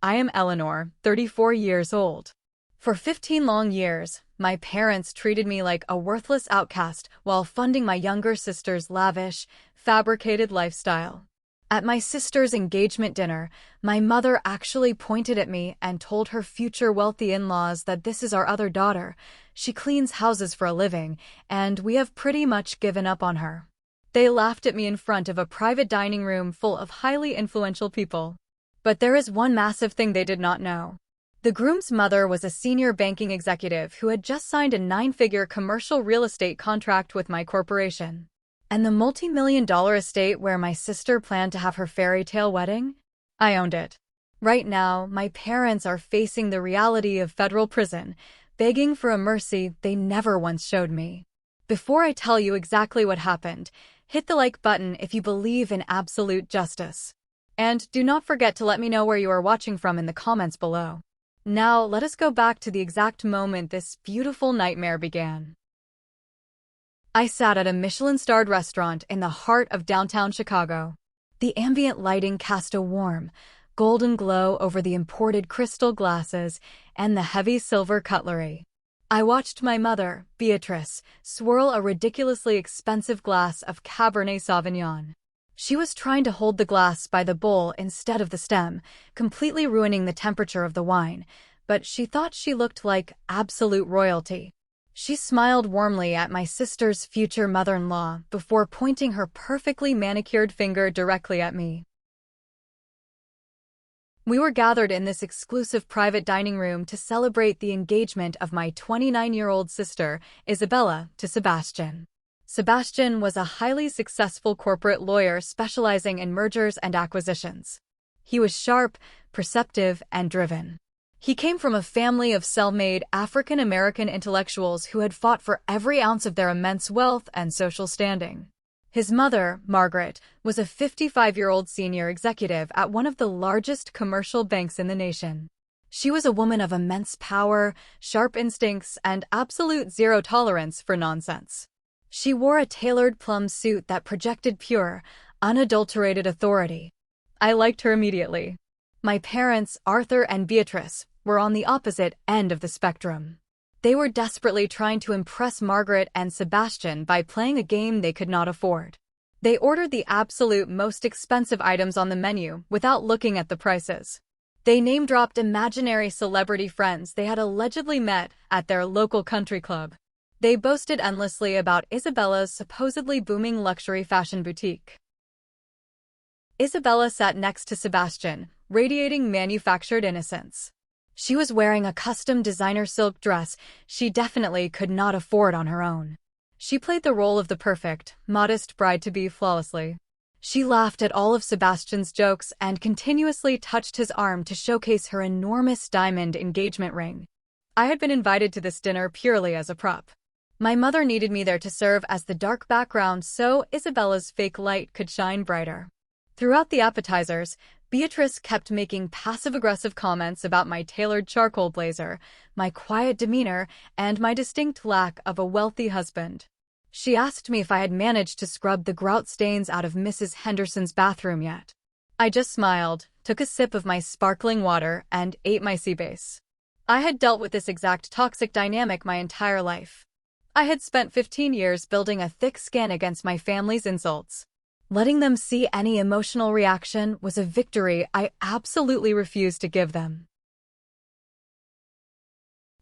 I am Eleanor, 34 years old. For 15 long years, my parents treated me like a worthless outcast while funding my younger sister's lavish, fabricated lifestyle. At my sister's engagement dinner, my mother actually pointed at me and told her future wealthy in-laws that this is our other daughter. She cleans houses for a living, and we have pretty much given up on her. They laughed at me in front of a private dining room full of highly influential people. But there is one massive thing they did not know. The groom's mother was a senior banking executive who had just signed a 9-figure commercial real estate contract with my corporation. And the multi-million-dollar estate where my sister planned to have her fairy tale wedding? I owned it. Right now, my parents are facing the reality of federal prison, begging for a mercy they never once showed me. Before I tell you exactly what happened, hit the like button if you believe in absolute justice. And do not forget to let me know where you are watching from in the comments below. Now, let us go back to the exact moment this beautiful nightmare began. I sat at a Michelin-starred restaurant in the heart of downtown Chicago. The ambient lighting cast a warm, golden glow over the imported crystal glasses and the heavy silver cutlery. I watched my mother, Beatrice, swirl a ridiculously expensive glass of Cabernet Sauvignon. She was trying to hold the glass by the bowl instead of the stem, completely ruining the temperature of the wine, but she thought she looked like absolute royalty. She smiled warmly at my sister's future mother-in-law before pointing her perfectly manicured finger directly at me. We were gathered in this exclusive private dining room to celebrate the engagement of my 29-year-old sister, Isabella, to Sebastian. Sebastian was a highly successful corporate lawyer specializing in mergers and acquisitions. He was sharp, perceptive, and driven. He came from a family of self-made African-American intellectuals who had fought for every ounce of their immense wealth and social standing. His mother, Margaret, was a 55-year-old senior executive at one of the largest commercial banks in the nation. She was a woman of immense power, sharp instincts, and absolute zero tolerance for nonsense. She wore a tailored plum suit that projected pure, unadulterated authority. I liked her immediately. My parents, Arthur and Beatrice, were on the opposite end of the spectrum. They were desperately trying to impress Margaret and Sebastian by playing a game they could not afford. They ordered the absolute most expensive items on the menu without looking at the prices. They name-dropped imaginary celebrity friends they had allegedly met at their local country club. They boasted endlessly about Isabella's supposedly booming luxury fashion boutique. Isabella sat next to Sebastian, radiating manufactured innocence. She was wearing a custom designer silk dress she definitely could not afford on her own. She played the role of the perfect, modest bride-to-be flawlessly. She laughed at all of Sebastian's jokes and continuously touched his arm to showcase her enormous diamond engagement ring. I had been invited to this dinner purely as a prop. My mother needed me there to serve as the dark background so Isabella's fake light could shine brighter. Throughout the appetizers, Beatrice kept making passive-aggressive comments about my tailored charcoal blazer, my quiet demeanor, and my distinct lack of a wealthy husband. She asked me if I had managed to scrub the grout stains out of Mrs. Henderson's bathroom yet. I just smiled, took a sip of my sparkling water, and ate my sea bass. I had dealt with this exact toxic dynamic my entire life. I had spent 15 years building a thick skin against my family's insults. Letting them see any emotional reaction was a victory I absolutely refused to give them.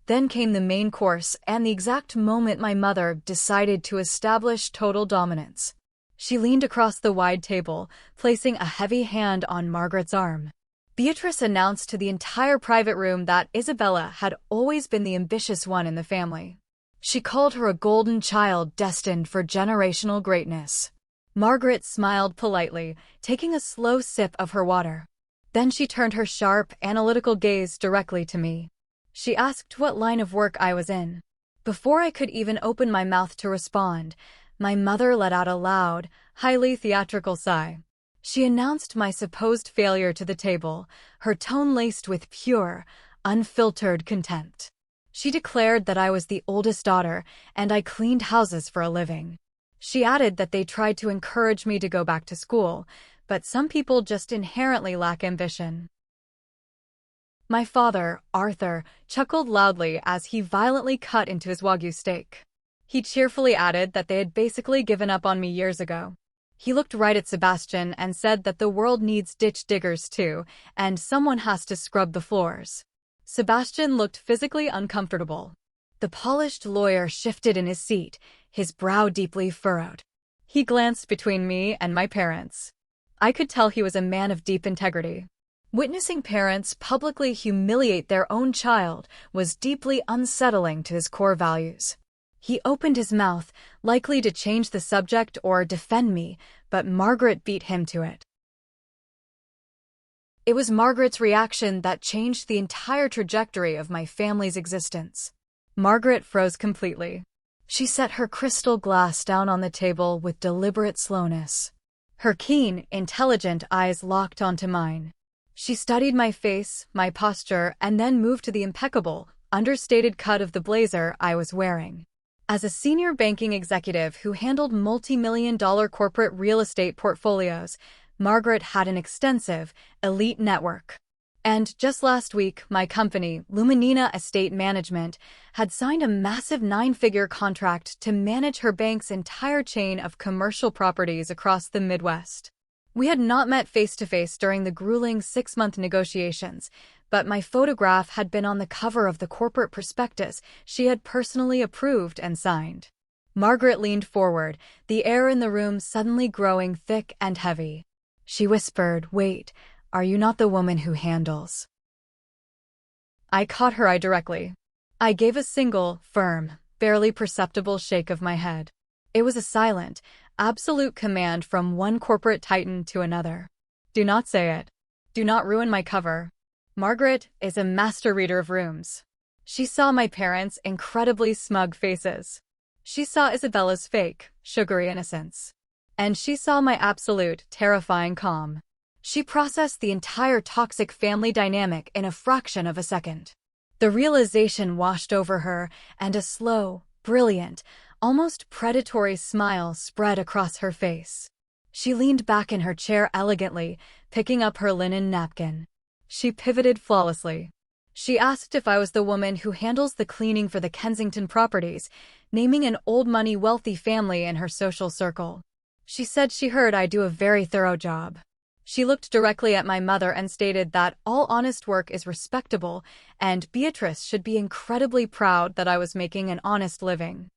Then came the main course and the exact moment my mother decided to establish total dominance. She leaned across the wide table, placing a heavy hand on Margaret's arm. Beatrice announced to the entire private room that Isabella had always been the ambitious one in the family. She called her a golden child destined for generational greatness. Margaret smiled politely, taking a slow sip of her water. Then she turned her sharp, analytical gaze directly to me. She asked what line of work I was in. Before I could even open my mouth to respond, my mother let out a loud, highly theatrical sigh. She announced my supposed failure to the table, her tone laced with pure, unfiltered contempt. She declared that I was the oldest daughter, and I cleaned houses for a living. She added that they tried to encourage me to go back to school, but some people just inherently lack ambition. My father, Arthur, chuckled loudly as he violently cut into his Wagyu steak. He cheerfully added that they had basically given up on me years ago. He looked right at Sebastian and said that the world needs ditch diggers too, and someone has to scrub the floors. Sebastian looked physically uncomfortable. The polished lawyer shifted in his seat, his brow deeply furrowed. He glanced between me and my parents. I could tell he was a man of deep integrity. Witnessing parents publicly humiliate their own child was deeply unsettling to his core values. He opened his mouth, likely to change the subject or defend me, but Margaret beat him to it. It was Margaret's reaction that changed the entire trajectory of my family's existence. Margaret froze completely. She set her crystal glass down on the table with deliberate slowness. Her keen, intelligent eyes locked onto mine. She studied my face, my posture, and then moved to the impeccable, understated cut of the blazer I was wearing. As a senior banking executive who handled multi-million-dollar corporate real estate portfolios, Margaret had an extensive, elite network. And just last week, my company, Luminina Estate Management, had signed a massive 9-figure contract to manage her bank's entire chain of commercial properties across the Midwest. We had not met face-to-face during the grueling 6-month negotiations, but my photograph had been on the cover of the corporate prospectus she had personally approved and signed. Margaret leaned forward, the air in the room suddenly growing thick and heavy. She whispered, "Wait, are you not the woman who handles?" I caught her eye directly. I gave a single, firm, barely perceptible shake of my head. It was a silent, absolute command from one corporate titan to another. Do not say it. Do not ruin my cover. Margaret is a master reader of rooms. She saw my parents' incredibly smug faces. She saw Isabella's fake, sugary innocence. And she saw my absolute, terrifying calm. She processed the entire toxic family dynamic in a fraction of a second. The realization washed over her, and a slow, brilliant, almost predatory smile spread across her face. She leaned back in her chair elegantly, picking up her linen napkin. She pivoted flawlessly. She asked if I was the woman who handles the cleaning for the Kensington properties, naming an old-money wealthy family in her social circle. She said she heard I do a very thorough job. She looked directly at my mother and stated that all honest work is respectable, and Beatrice should be incredibly proud that I was making an honest living.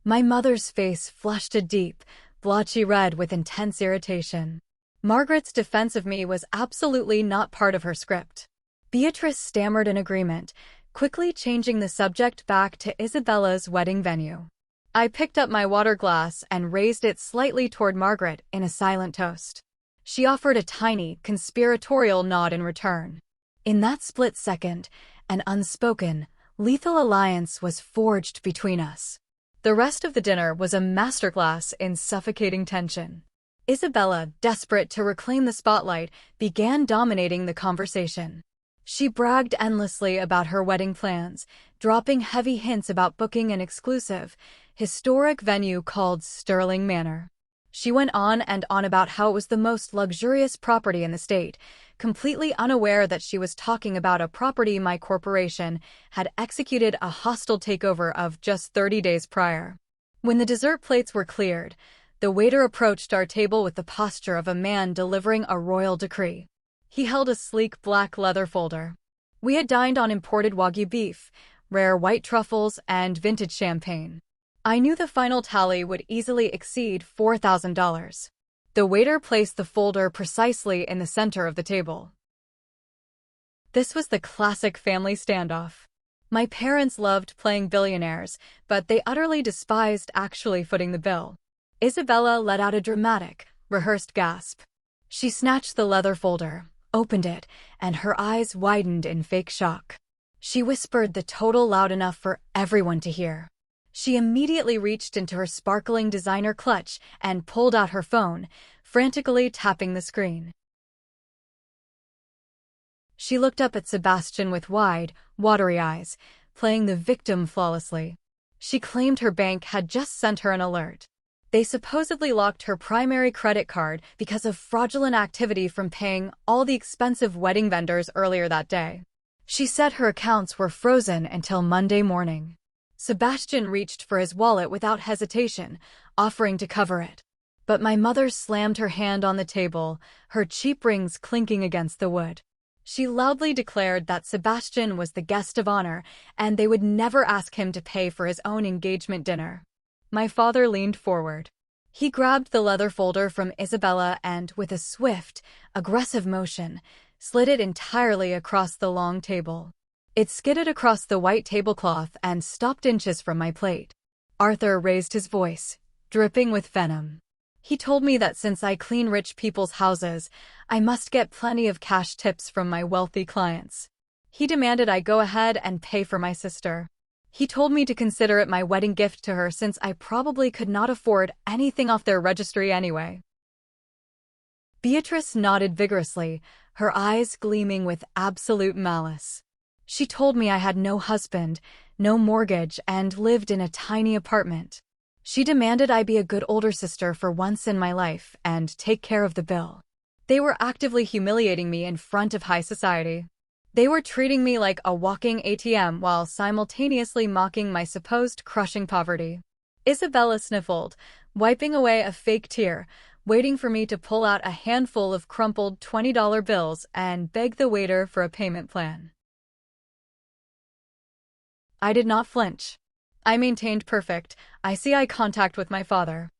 My mother's face flushed a deep, blotchy red with intense irritation. Margaret's defense of me was absolutely not part of her script. Beatrice stammered an agreement, quickly changing the subject back to Isabella's wedding venue. I picked up my water glass and raised it slightly toward Margaret in a silent toast. She offered a tiny, conspiratorial nod in return. In that split second, an unspoken, lethal alliance was forged between us. The rest of the dinner was a masterclass in suffocating tension. Isabella, desperate to reclaim the spotlight, began dominating the conversation. She bragged endlessly about her wedding plans, dropping heavy hints about booking an exclusive, historic venue called Sterling Manor. She went on and on about how it was the most luxurious property in the state, completely unaware that she was talking about a property my corporation had executed a hostile takeover of just 30 days prior. When the dessert plates were cleared, the waiter approached our table with the posture of a man delivering a royal decree. He held a sleek black leather folder. We had dined on imported Wagyu beef, rare white truffles, and vintage champagne. I knew the final tally would easily exceed $4,000. The waiter placed the folder precisely in the center of the table. This was the classic family standoff. My parents loved playing billionaires, but they utterly despised actually footing the bill. Isabella let out a dramatic, rehearsed gasp. She snatched the leather folder, opened it, and her eyes widened in fake shock. She whispered the total loud enough for everyone to hear. She immediately reached into her sparkling designer clutch and pulled out her phone, frantically tapping the screen. She looked up at Sebastian with wide, watery eyes, playing the victim flawlessly. She claimed her bank had just sent her an alert. They supposedly locked her primary credit card because of fraudulent activity from paying all the expensive wedding vendors earlier that day. She said her accounts were frozen until Monday morning. Sebastian reached for his wallet without hesitation, offering to cover it. But my mother slammed her hand on the table, her cheap rings clinking against the wood. She loudly declared that Sebastian was the guest of honor, and they would never ask him to pay for his own engagement dinner. My father leaned forward. He grabbed the leather folder from Isabella and, with a swift, aggressive motion, slid it entirely across the long table. It skidded across the white tablecloth and stopped inches from my plate. Arthur raised his voice, dripping with venom. He told me that since I clean rich people's houses, I must get plenty of cash tips from my wealthy clients. He demanded I go ahead and pay for my sister. He told me to consider it my wedding gift to her since I probably could not afford anything off their registry anyway. Beatrice nodded vigorously, her eyes gleaming with absolute malice. She told me I had no husband, no mortgage, and lived in a tiny apartment. She demanded I be a good older sister for once in my life and take care of the bill. They were actively humiliating me in front of high society. They were treating me like a walking ATM while simultaneously mocking my supposed crushing poverty. Isabella sniffled, wiping away a fake tear, waiting for me to pull out a handful of crumpled $20 bills and beg the waiter for a payment plan. I did not flinch. I maintained perfect, icy eye contact with my father.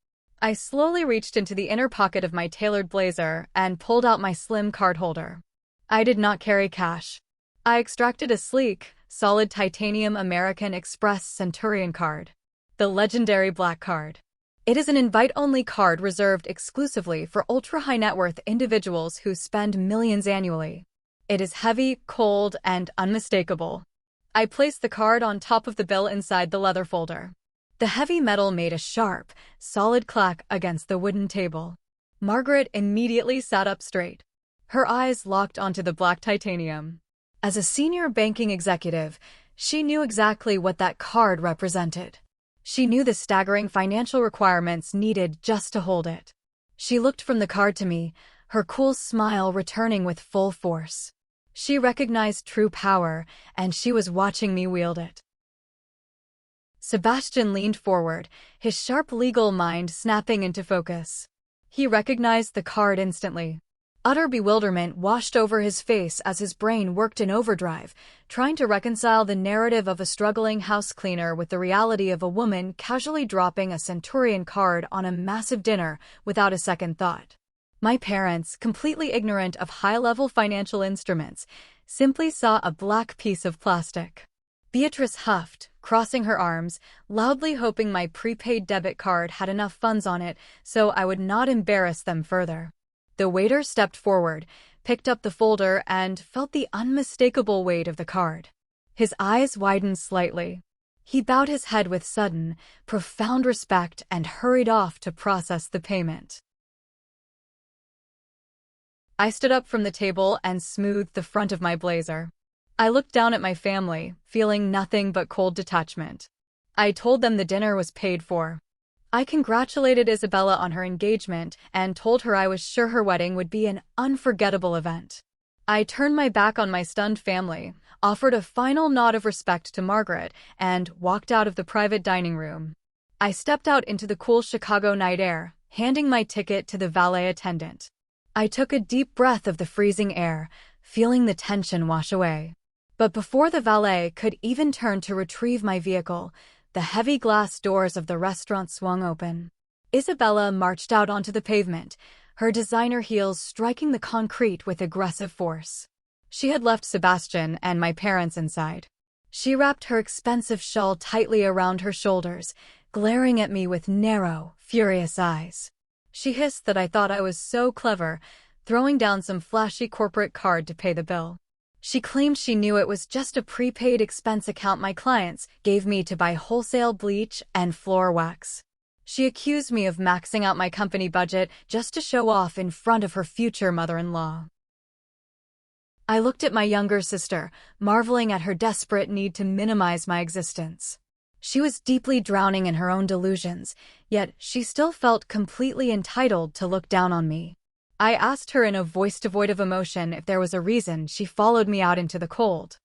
I slowly reached into the inner pocket of my tailored blazer and pulled out my slim card holder. I did not carry cash. I extracted a sleek, solid titanium American Express Centurion card. The legendary black card. It is an invite-only card reserved exclusively for ultra-high net worth individuals who spend millions annually. It is heavy, cold, and unmistakable. I placed the card on top of the bill inside the leather folder. The heavy metal made a sharp, solid clack against the wooden table. Margaret immediately sat up straight. Her eyes locked onto the black titanium. As a senior banking executive, she knew exactly what that card represented. She knew the staggering financial requirements needed just to hold it. She looked from the card to me, her cool smile returning with full force. She recognized true power, and she was watching me wield it. Sebastian leaned forward, his sharp legal mind snapping into focus. He recognized the card instantly. Utter bewilderment washed over his face as his brain worked in overdrive, trying to reconcile the narrative of a struggling house cleaner with the reality of a woman casually dropping a Centurion card on a massive dinner without a second thought. My parents, completely ignorant of high-level financial instruments, simply saw a black piece of plastic. Beatrice huffed, crossing her arms, loudly hoping my prepaid debit card had enough funds on it so I would not embarrass them further. The waiter stepped forward, picked up the folder, and felt the unmistakable weight of the card. His eyes widened slightly. He bowed his head with sudden, profound respect and hurried off to process the payment. I stood up from the table and smoothed the front of my blazer. I looked down at my family, feeling nothing but cold detachment. I told them the dinner was paid for. I congratulated Isabella on her engagement and told her I was sure her wedding would be an unforgettable event. I turned my back on my stunned family, offered a final nod of respect to Margaret, and walked out of the private dining room. I stepped out into the cool Chicago night air, handing my ticket to the valet attendant. I took a deep breath of the freezing air, feeling the tension wash away. But before the valet could even turn to retrieve my vehicle, the heavy glass doors of the restaurant swung open. Isabella marched out onto the pavement, her designer heels striking the concrete with aggressive force. She had left Sebastian and my parents inside. She wrapped her expensive shawl tightly around her shoulders, glaring at me with narrow, furious eyes. She hissed that I thought I was so clever, throwing down some flashy corporate card to pay the bill. She claimed she knew it was just a prepaid expense account my clients gave me to buy wholesale bleach and floor wax. She accused me of maxing out my company budget just to show off in front of her future mother-in-law. I looked at my younger sister, marveling at her desperate need to minimize my existence. She was deeply drowning in her own delusions, yet she still felt completely entitled to look down on me. I asked her in a voice devoid of emotion if there was a reason she followed me out into the cold.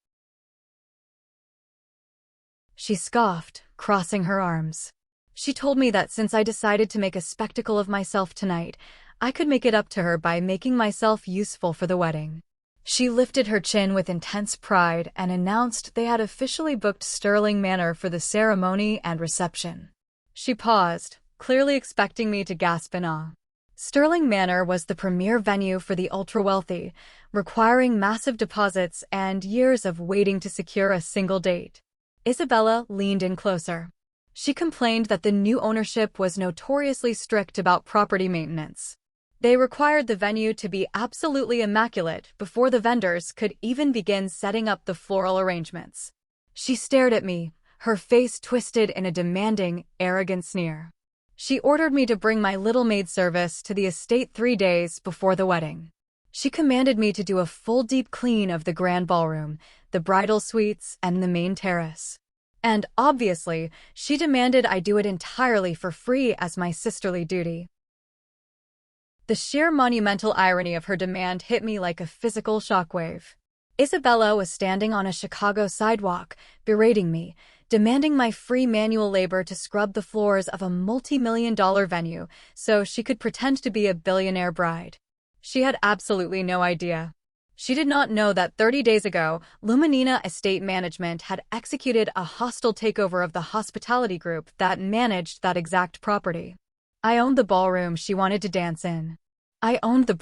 She scoffed, crossing her arms. She told me that since I decided to make a spectacle of myself tonight, I could make it up to her by making myself useful for the wedding. She lifted her chin with intense pride and announced they had officially booked Sterling Manor for the ceremony and reception. She paused, clearly expecting me to gasp in awe. Sterling Manor was the premier venue for the ultra-wealthy, requiring massive deposits and years of waiting to secure a single date. Isabella leaned in closer. She complained that the new ownership was notoriously strict about property maintenance. They required the venue to be absolutely immaculate before the vendors could even begin setting up the floral arrangements. She stared at me, her face twisted in a demanding, arrogant sneer. She ordered me to bring my little maid service to the estate 3 days before the wedding. She commanded me to do a full deep clean of the grand ballroom, the bridal suites, and the main terrace. And, obviously, she demanded I do it entirely for free as my sisterly duty. The sheer monumental irony of her demand hit me like a physical shockwave. Isabella was standing on a Chicago sidewalk, berating me, demanding my free manual labor to scrub the floors of a multi-million-dollar venue so she could pretend to be a billionaire bride. She had absolutely no idea. She did not know that 30 days ago, Luminina Estate Management had executed a hostile takeover of the hospitality group that managed that exact property. I owned the ballroom she wanted to dance in. I owned the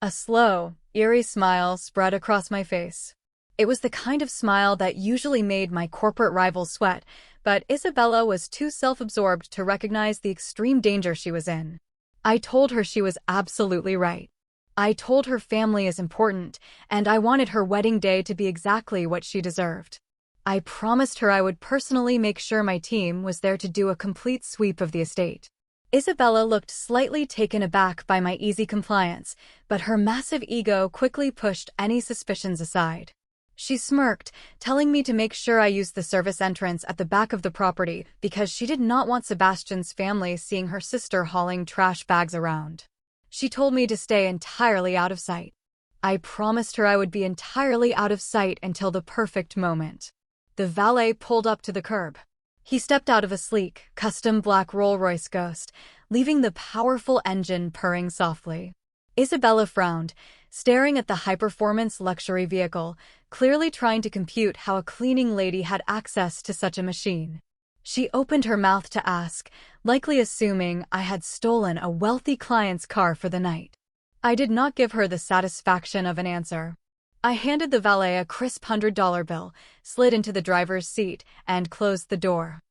A slow, eerie smile spread across my face. It was the kind of smile that usually made my corporate rivals sweat, but Isabella was too self-absorbed to recognize the extreme danger she was in. I told her she was absolutely right. I told her family is important, and I wanted her wedding day to be exactly what she deserved. I promised her I would personally make sure my team was there to do a complete sweep of the estate. Isabella looked slightly taken aback by my easy compliance, but her massive ego quickly pushed any suspicions aside. She smirked, telling me to make sure I used the service entrance at the back of the property because she did not want Sebastian's family seeing her sister hauling trash bags around. She told me to stay entirely out of sight. I promised her I would be entirely out of sight until the perfect moment. The valet pulled up to the curb. He stepped out of a sleek, custom black Rolls-Royce Ghost, leaving the powerful engine purring softly. Isabella frowned, staring at the high-performance luxury vehicle, clearly trying to compute how a cleaning lady had access to such a machine. She opened her mouth to ask, likely assuming I had stolen a wealthy client's car for the night. I did not give her the satisfaction of an answer. I handed the valet a crisp $100 bill, slid into the driver's seat, and closed the door.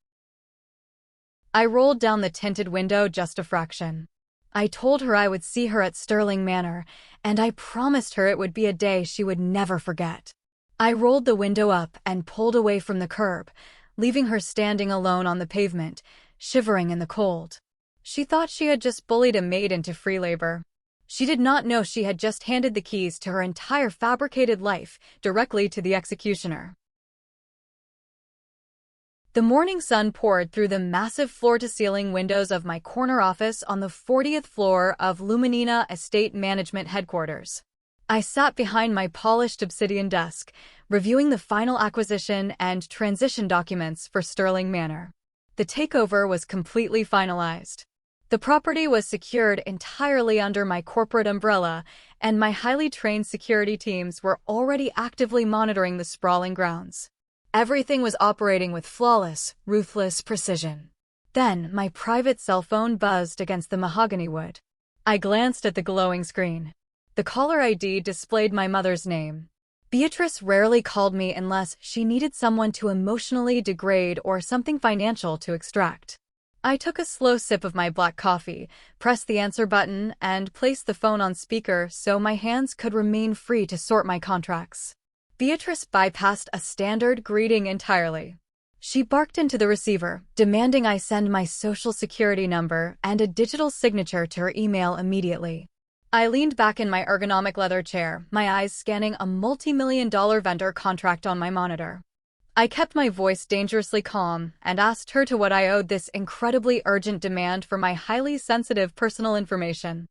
I rolled down the tinted window just a fraction. I told her I would see her at Sterling Manor, and I promised her it would be a day she would never forget. I rolled the window up and pulled away from the curb, leaving her standing alone on the pavement, shivering in the cold. She thought she had just bullied a maid into free labor. She did not know she had just handed the keys to her entire fabricated life directly to the executioner. The morning sun poured through the massive floor-to-ceiling windows of my corner office on the 40th floor of Luminina Estate Management headquarters. I sat behind my polished obsidian desk, reviewing the final acquisition and transition documents for Sterling Manor. The takeover was completely finalized. The property was secured entirely under my corporate umbrella, and my highly trained security teams were already actively monitoring the sprawling grounds. Everything was operating with flawless, ruthless precision. Then, my private cell phone buzzed against the mahogany wood. I glanced at the glowing screen. The caller ID displayed my mother's name. Beatrice rarely called me unless she needed someone to emotionally degrade or something financial to extract. I took a slow sip of my black coffee, pressed the answer button, and placed the phone on speaker so my hands could remain free to sort my contracts. Beatrice bypassed a standard greeting entirely. She barked into the receiver, demanding I send my social security number and a digital signature to her email immediately. I leaned back in my ergonomic leather chair, my eyes scanning a multi-million-dollar vendor contract on my monitor. I kept my voice dangerously calm and asked her to what I owed this incredibly urgent demand for my highly sensitive personal information.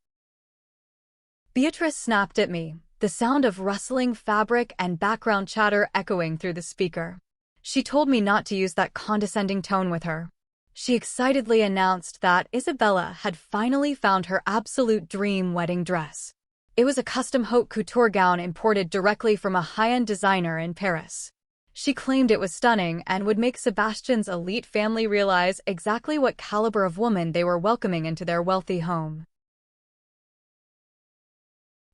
Beatrice snapped at me, the sound of rustling fabric and background chatter echoing through the speaker. She told me not to use that condescending tone with her. She excitedly announced that Isabella had finally found her absolute dream wedding dress. It was a custom haute couture gown imported directly from a high-end designer in Paris. She claimed it was stunning and would make Sebastian's elite family realize exactly what caliber of woman they were welcoming into their wealthy home.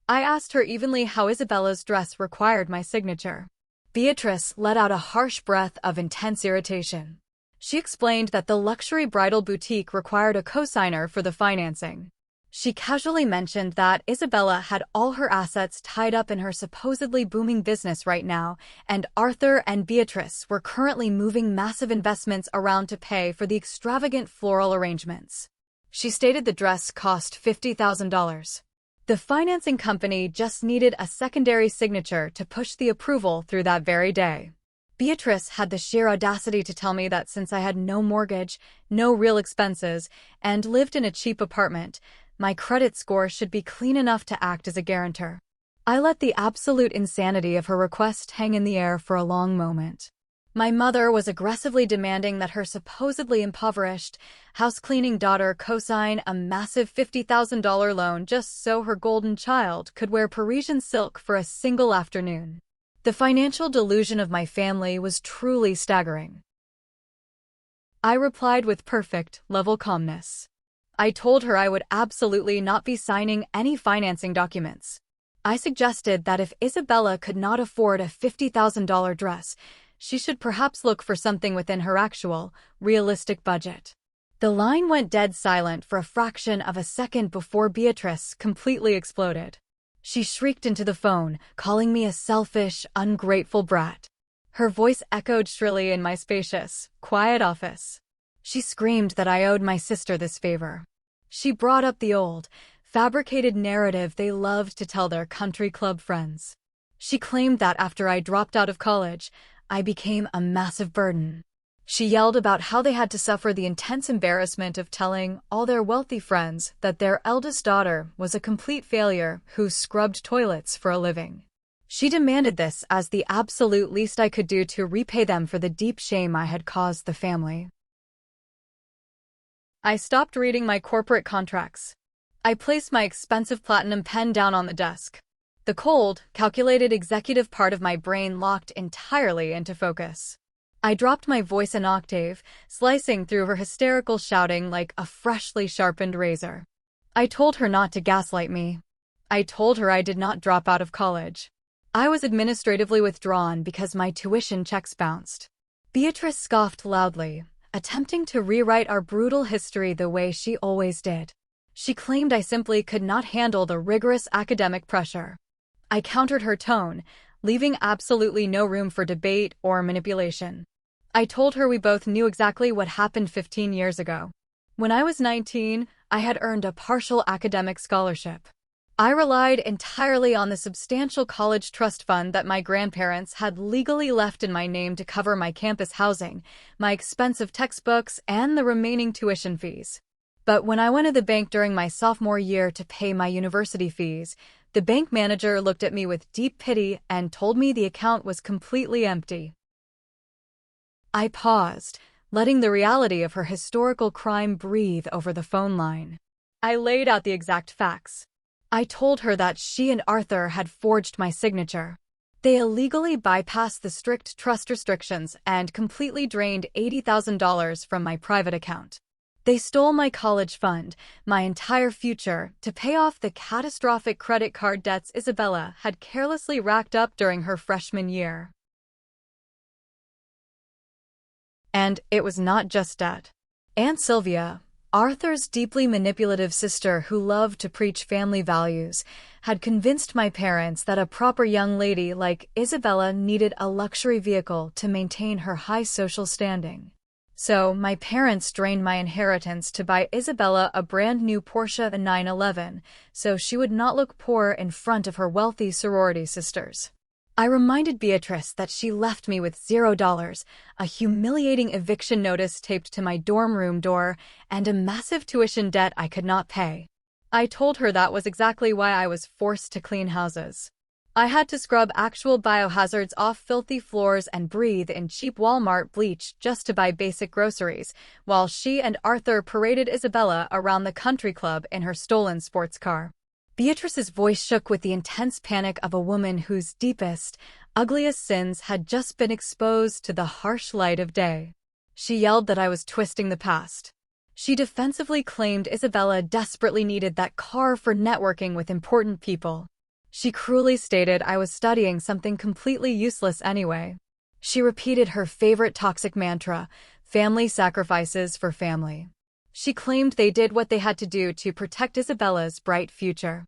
I asked her evenly how Isabella's dress required my signature. Beatrice let out a harsh breath of intense irritation. She explained that the luxury bridal boutique required a cosigner for the financing. She casually mentioned that Isabella had all her assets tied up in her supposedly booming business right now, and Arthur and Beatrice were currently moving massive investments around to pay for the extravagant floral arrangements. She stated the dress cost $50,000. The financing company just needed a secondary signature to push the approval through that very day. Beatrice had the sheer audacity to tell me that since I had no mortgage, no real expenses, and lived in a cheap apartment, my credit score should be clean enough to act as a guarantor. I let the absolute insanity of her request hang in the air for a long moment. My mother was aggressively demanding that her supposedly impoverished, house-cleaning daughter co-sign a massive $50,000 loan just so her golden child could wear Parisian silk for a single afternoon. The financial delusion of my family was truly staggering. I replied with perfect, level calmness. I told her I would absolutely not be signing any financing documents. I suggested that if Isabella could not afford a $50,000 dress, she should perhaps look for something within her actual, realistic budget. The line went dead silent for a fraction of a second before Beatrice completely exploded. She shrieked into the phone, calling me a selfish, ungrateful brat. Her voice echoed shrilly in my spacious, quiet office. She screamed that I owed my sister this favor. She brought up the old, fabricated narrative they loved to tell their country club friends. She claimed that after I dropped out of college, I became a massive burden. She yelled about how they had to suffer the intense embarrassment of telling all their wealthy friends that their eldest daughter was a complete failure who scrubbed toilets for a living. She demanded this as the absolute least I could do to repay them for the deep shame I had caused the family. I stopped reading my corporate contracts. I placed my expensive platinum pen down on the desk. The cold, calculated executive part of my brain locked entirely into focus. I dropped my voice an octave, slicing through her hysterical shouting like a freshly sharpened razor. I told her not to gaslight me. I told her I did not drop out of college. I was administratively withdrawn because my tuition checks bounced. Beatrice scoffed loudly, attempting to rewrite our brutal history the way she always did. She claimed I simply could not handle the rigorous academic pressure. I countered her tone, leaving absolutely no room for debate or manipulation. I told her we both knew exactly what happened 15 years ago. When I was 19, I had earned a partial academic scholarship. I relied entirely on the substantial college trust fund that my grandparents had legally left in my name to cover my campus housing, my expensive textbooks, and the remaining tuition fees. But when I went to the bank during my sophomore year to pay my university fees, the bank manager looked at me with deep pity and told me the account was completely empty. I paused, letting the reality of her historical crime breathe over the phone line. I laid out the exact facts. I told her that she and Arthur had forged my signature. They illegally bypassed the strict trust restrictions and completely drained $80,000 from my private account. They stole my college fund, my entire future, to pay off the catastrophic credit card debts Isabella had carelessly racked up during her freshman year. And it was not just debt. Aunt Sylvia, Arthur's deeply manipulative sister who loved to preach family values, had convinced my parents that a proper young lady like Isabella needed a luxury vehicle to maintain her high social standing. So, my parents drained my inheritance to buy Isabella a brand new Porsche 911, so she would not look poor in front of her wealthy sorority sisters. I reminded Beatrice that she left me with $0, a humiliating eviction notice taped to my dorm room door, and a massive tuition debt I could not pay. I told her that was exactly why I was forced to clean houses. I had to scrub actual biohazards off filthy floors and breathe in cheap Walmart bleach just to buy basic groceries, while she and Arthur paraded Isabella around the country club in her stolen sports car. Beatrice's voice shook with the intense panic of a woman whose deepest, ugliest sins had just been exposed to the harsh light of day. She yelled that I was twisting the past. She defensively claimed Isabella desperately needed that car for networking with important people. She cruelly stated I was studying something completely useless anyway. She repeated her favorite toxic mantra, family sacrifices for family. She claimed they did what they had to do to protect Isabella's bright future.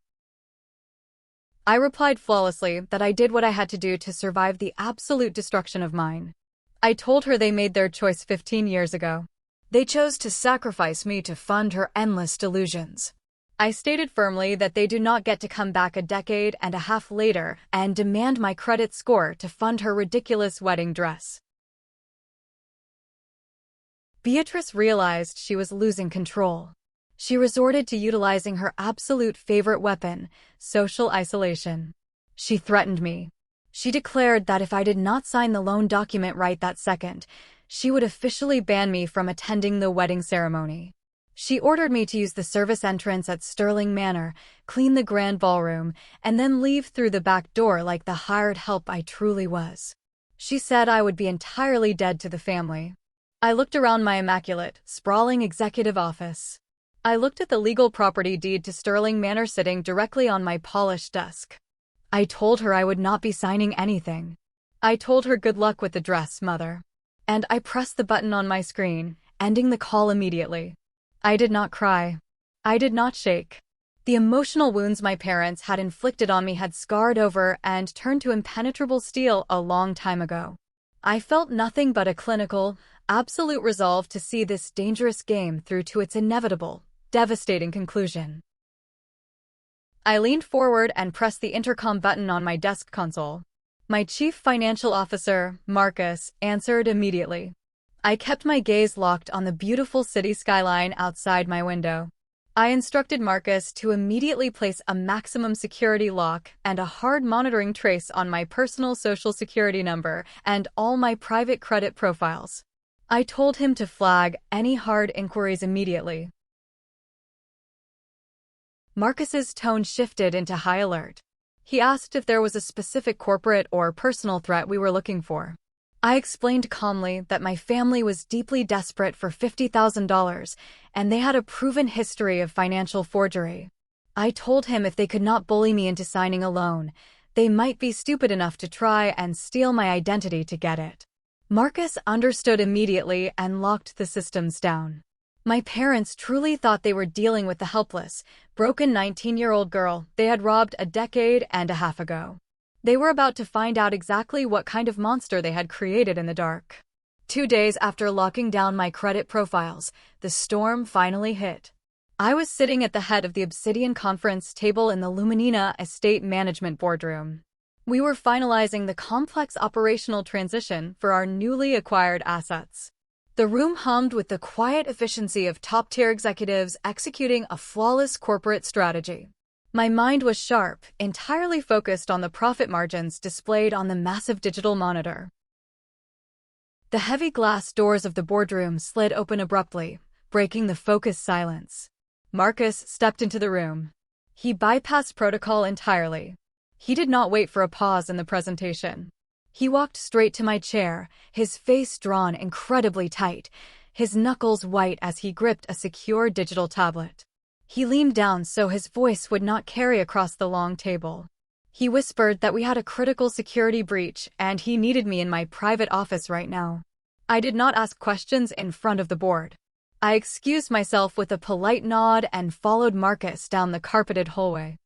I replied flawlessly that I did what I had to do to survive the absolute destruction of mine. I told her they made their choice 15 years ago. They chose to sacrifice me to fund her endless delusions. I stated firmly that they do not get to come back a decade and a half later and demand my credit score to fund her ridiculous wedding dress. Beatrice realized she was losing control. She resorted to utilizing her absolute favorite weapon, social isolation. She threatened me. She declared that if I did not sign the loan document right that second, she would officially ban me from attending the wedding ceremony. She ordered me to use the service entrance at Sterling Manor, clean the grand ballroom, and then leave through the back door like the hired help I truly was. She said I would be entirely dead to the family. I looked around my immaculate, sprawling executive office. I looked at the legal property deed to Sterling Manor sitting directly on my polished desk. I told her I would not be signing anything. I told her good luck with the dress, mother. And I pressed the button on my screen, ending the call immediately. I did not cry. I did not shake. The emotional wounds my parents had inflicted on me had scarred over and turned to impenetrable steel a long time ago. I felt nothing but a clinical, absolute resolve to see this dangerous game through to its inevitable, devastating conclusion. I leaned forward and pressed the intercom button on my desk console. My chief financial officer, Marcus, answered immediately. I kept my gaze locked on the beautiful city skyline outside my window. I instructed Marcus to immediately place a maximum security lock and a hard monitoring trace on my personal social security number and all my private credit profiles. I told him to flag any hard inquiries immediately. Marcus's tone shifted into high alert. He asked if there was a specific corporate or personal threat we were looking for. I explained calmly that my family was deeply desperate for $50,000, and they had a proven history of financial forgery. I told him if they could not bully me into signing a loan, they might be stupid enough to try and steal my identity to get it. Marcus understood immediately and locked the systems down. My parents truly thought they were dealing with the helpless, broken 19-year-old girl they had robbed a decade and a half ago. They were about to find out exactly what kind of monster they had created in the dark. 2 days after locking down my credit profiles, the storm finally hit. I was sitting at the head of the Obsidian conference table in the Luminina Estate Management boardroom. We were finalizing the complex operational transition for our newly acquired assets. The room hummed with the quiet efficiency of top-tier executives executing a flawless corporate strategy. My mind was sharp, entirely focused on the profit margins displayed on the massive digital monitor. The heavy glass doors of the boardroom slid open abruptly, breaking the focused silence. Marcus stepped into the room. He bypassed protocol entirely. He did not wait for a pause in the presentation. He walked straight to my chair, his face drawn incredibly tight, his knuckles white as he gripped a secure digital tablet. He leaned down so his voice would not carry across the long table. He whispered that we had a critical security breach and he needed me in my private office right now. I did not ask questions in front of the board. I excused myself with a polite nod and followed Marcus down the carpeted hallway.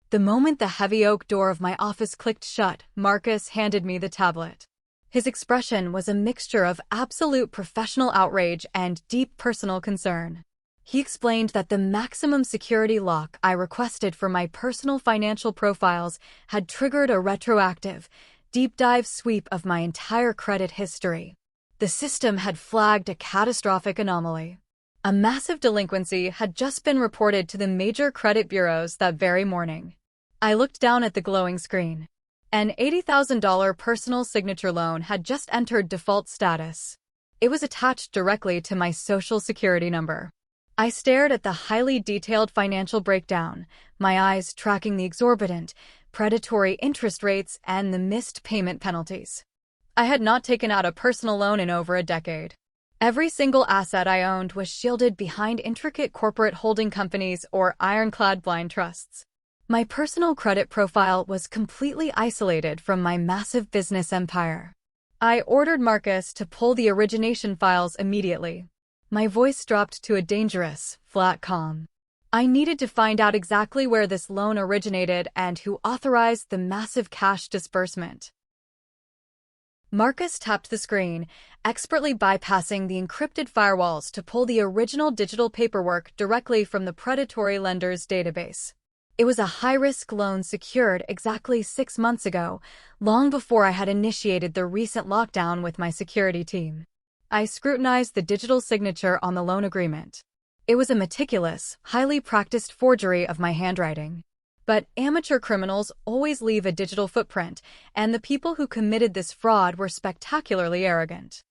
The moment the heavy oak door of my office clicked shut, Marcus handed me the tablet. His expression was a mixture of absolute professional outrage and deep personal concern. He explained that the maximum security lock I requested for my personal financial profiles had triggered a retroactive, deep-dive sweep of my entire credit history. The system had flagged a catastrophic anomaly. A massive delinquency had just been reported to the major credit bureaus that very morning. I looked down at the glowing screen. An $80,000 personal signature loan had just entered default status. It was attached directly to my Social Security number. I stared at the highly detailed financial breakdown, my eyes tracking the exorbitant, predatory interest rates and the missed payment penalties. I had not taken out a personal loan in over a decade. Every single asset I owned was shielded behind intricate corporate holding companies or ironclad blind trusts. My personal credit profile was completely isolated from my massive business empire. I ordered Marcus to pull the origination files immediately. My voice dropped to a dangerous, flat calm. I needed to find out exactly where this loan originated and who authorized the massive cash disbursement. Marcus tapped the screen, expertly bypassing the encrypted firewalls to pull the original digital paperwork directly from the predatory lender's database. It was a high-risk loan secured exactly 6 months ago, long before I had initiated the recent lockdown with my security team. I scrutinized the digital signature on the loan agreement. It was a meticulous, highly practiced forgery of my handwriting. But amateur criminals always leave a digital footprint, and the people who committed this fraud were spectacularly arrogant.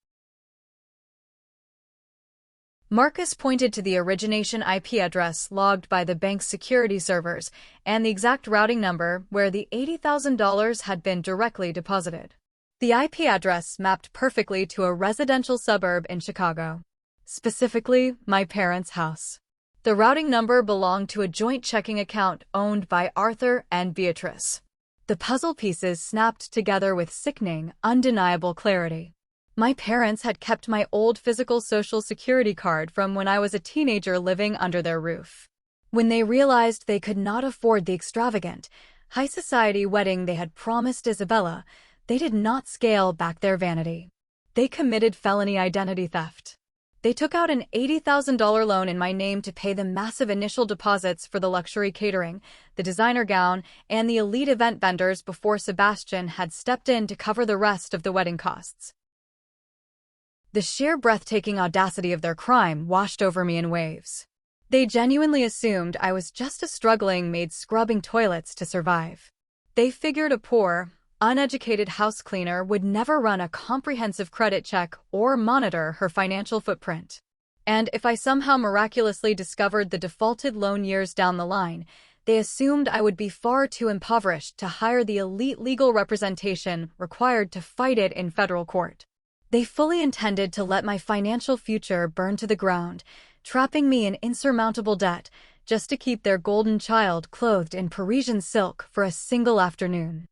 Marcus pointed to the origination IP address logged by the bank's security servers and the exact routing number where the $80,000 had been directly deposited. The IP address mapped perfectly to a residential suburb in Chicago, specifically my parents' house. The routing number belonged to a joint checking account owned by Arthur and Beatrice. The puzzle pieces snapped together with sickening, undeniable clarity. My parents had kept my old physical Social Security card from when I was a teenager living under their roof. When they realized they could not afford the extravagant, high-society wedding they had promised Isabella, they did not scale back their vanity. They committed felony identity theft. They took out an $80,000 loan in my name to pay the massive initial deposits for the luxury catering, the designer gown, and the elite event vendors before Sebastian had stepped in to cover the rest of the wedding costs. The sheer breathtaking audacity of their crime washed over me in waves. They genuinely assumed I was just a struggling maid scrubbing toilets to survive. They figured a poor, uneducated house cleaner would never run a comprehensive credit check or monitor her financial footprint. And if I somehow miraculously discovered the defaulted loan years down the line, they assumed I would be far too impoverished to hire the elite legal representation required to fight it in federal court. They fully intended to let my financial future burn to the ground, trapping me in insurmountable debt just to keep their golden child clothed in Parisian silk for a single afternoon.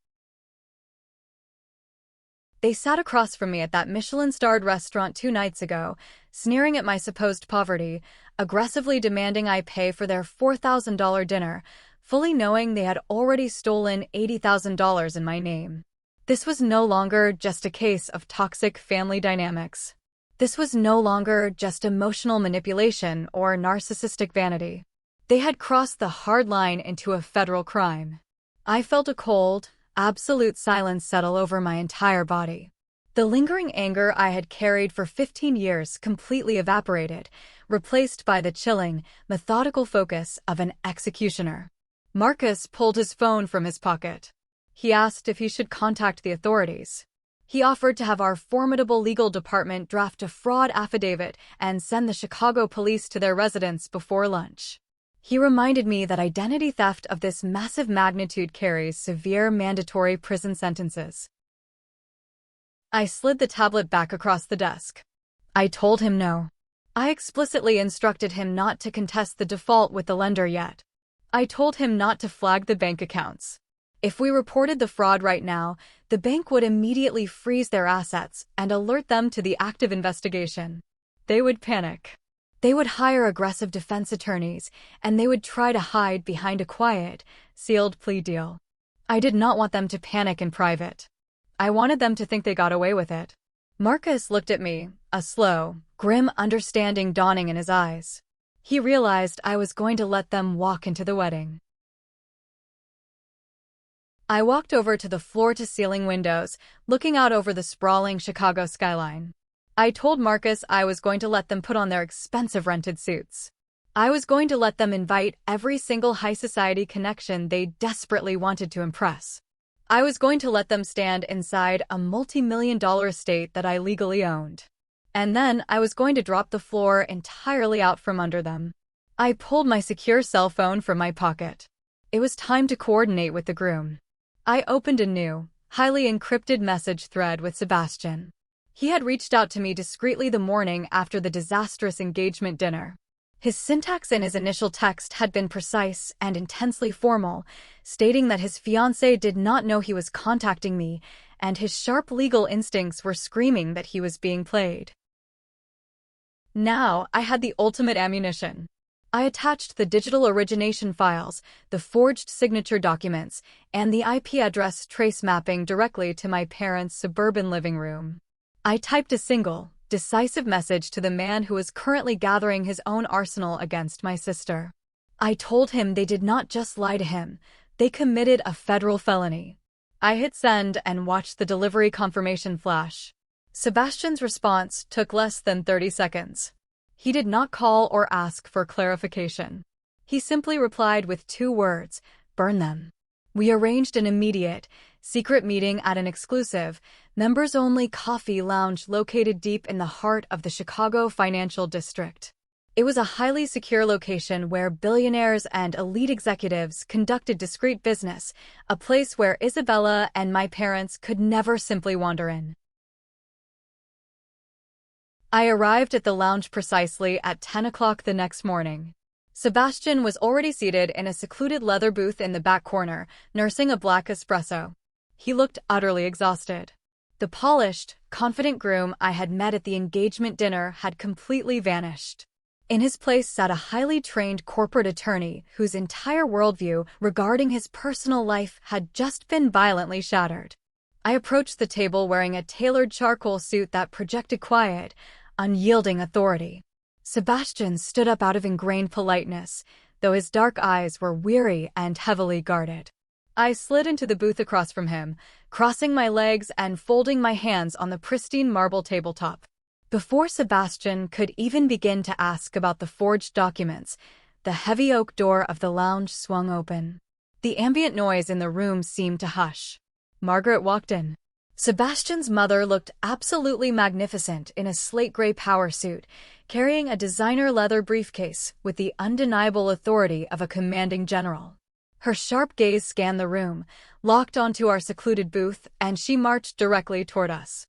They sat across from me at that Michelin-starred restaurant 2 nights ago, sneering at my supposed poverty, aggressively demanding I pay for their $4,000 dinner, fully knowing they had already stolen $80,000 in my name. This was no longer just a case of toxic family dynamics. This was no longer just emotional manipulation or narcissistic vanity. They had crossed the hard line into a federal crime. I felt a cold, absolute silence settle over my entire body. The lingering anger I had carried for 15 years completely evaporated, replaced by the chilling, methodical focus of an executioner. Marcus pulled his phone from his pocket. He asked if he should contact the authorities. He offered to have our formidable legal department draft a fraud affidavit and send the Chicago police to their residence before lunch. He reminded me that identity theft of this massive magnitude carries severe mandatory prison sentences. I slid the tablet back across the desk. I told him no. I explicitly instructed him not to contest the default with the lender yet. I told him not to flag the bank accounts. If we reported the fraud right now, the bank would immediately freeze their assets and alert them to the active investigation. They would panic. They would hire aggressive defense attorneys, and they would try to hide behind a quiet, sealed plea deal. I did not want them to panic in private. I wanted them to think they got away with it. Marcus looked at me, a slow, grim understanding dawning in his eyes. He realized I was going to let them walk into the wedding. I walked over to the floor-to-ceiling windows, looking out over the sprawling Chicago skyline. I told Marcus I was going to let them put on their expensive rented suits. I was going to let them invite every single high society connection they desperately wanted to impress. I was going to let them stand inside a multi-million-dollar estate that I legally owned. And then I was going to drop the floor entirely out from under them. I pulled my secure cell phone from my pocket. It was time to coordinate with the groom. I opened a new, highly encrypted message thread with Sebastian. He had reached out to me discreetly the morning after the disastrous engagement dinner. His syntax in his initial text had been precise and intensely formal, stating that his fiancée did not know he was contacting me, and his sharp legal instincts were screaming that he was being played. Now, I had the ultimate ammunition. I attached the digital origination files, the forged signature documents, and the IP address trace mapping directly to my parents' suburban living room. I typed a single, decisive message to the man who was currently gathering his own arsenal against my sister. I told him they did not just lie to him, they committed a federal felony. I hit send and watched the delivery confirmation flash. Sebastian's response took less than 30 seconds. He did not call or ask for clarification. He simply replied with 2 words, "Burn them." We arranged an immediate, secret meeting at an exclusive, members-only coffee lounge located deep in the heart of the Chicago financial district. It was a highly secure location where billionaires and elite executives conducted discreet business, a place where Isabella and my parents could never simply wander in. I arrived at the lounge precisely at 10 o'clock the next morning. Sebastian was already seated in a secluded leather booth in the back corner, nursing a black espresso. He looked utterly exhausted. The polished, confident groom I had met at the engagement dinner had completely vanished. In his place sat a highly trained corporate attorney whose entire worldview regarding his personal life had just been violently shattered. I approached the table wearing a tailored charcoal suit that projected quiet, unyielding authority. Sebastian stood up out of ingrained politeness, though his dark eyes were weary and heavily guarded. I slid into the booth across from him, crossing my legs and folding my hands on the pristine marble tabletop. Before Sebastian could even begin to ask about the forged documents, the heavy oak door of the lounge swung open. The ambient noise in the room seemed to hush. Margaret walked in. Sebastian's mother looked absolutely magnificent in a slate-gray power suit, carrying a designer leather briefcase with the undeniable authority of a commanding general. Her sharp gaze scanned the room, locked onto our secluded booth, and she marched directly toward us.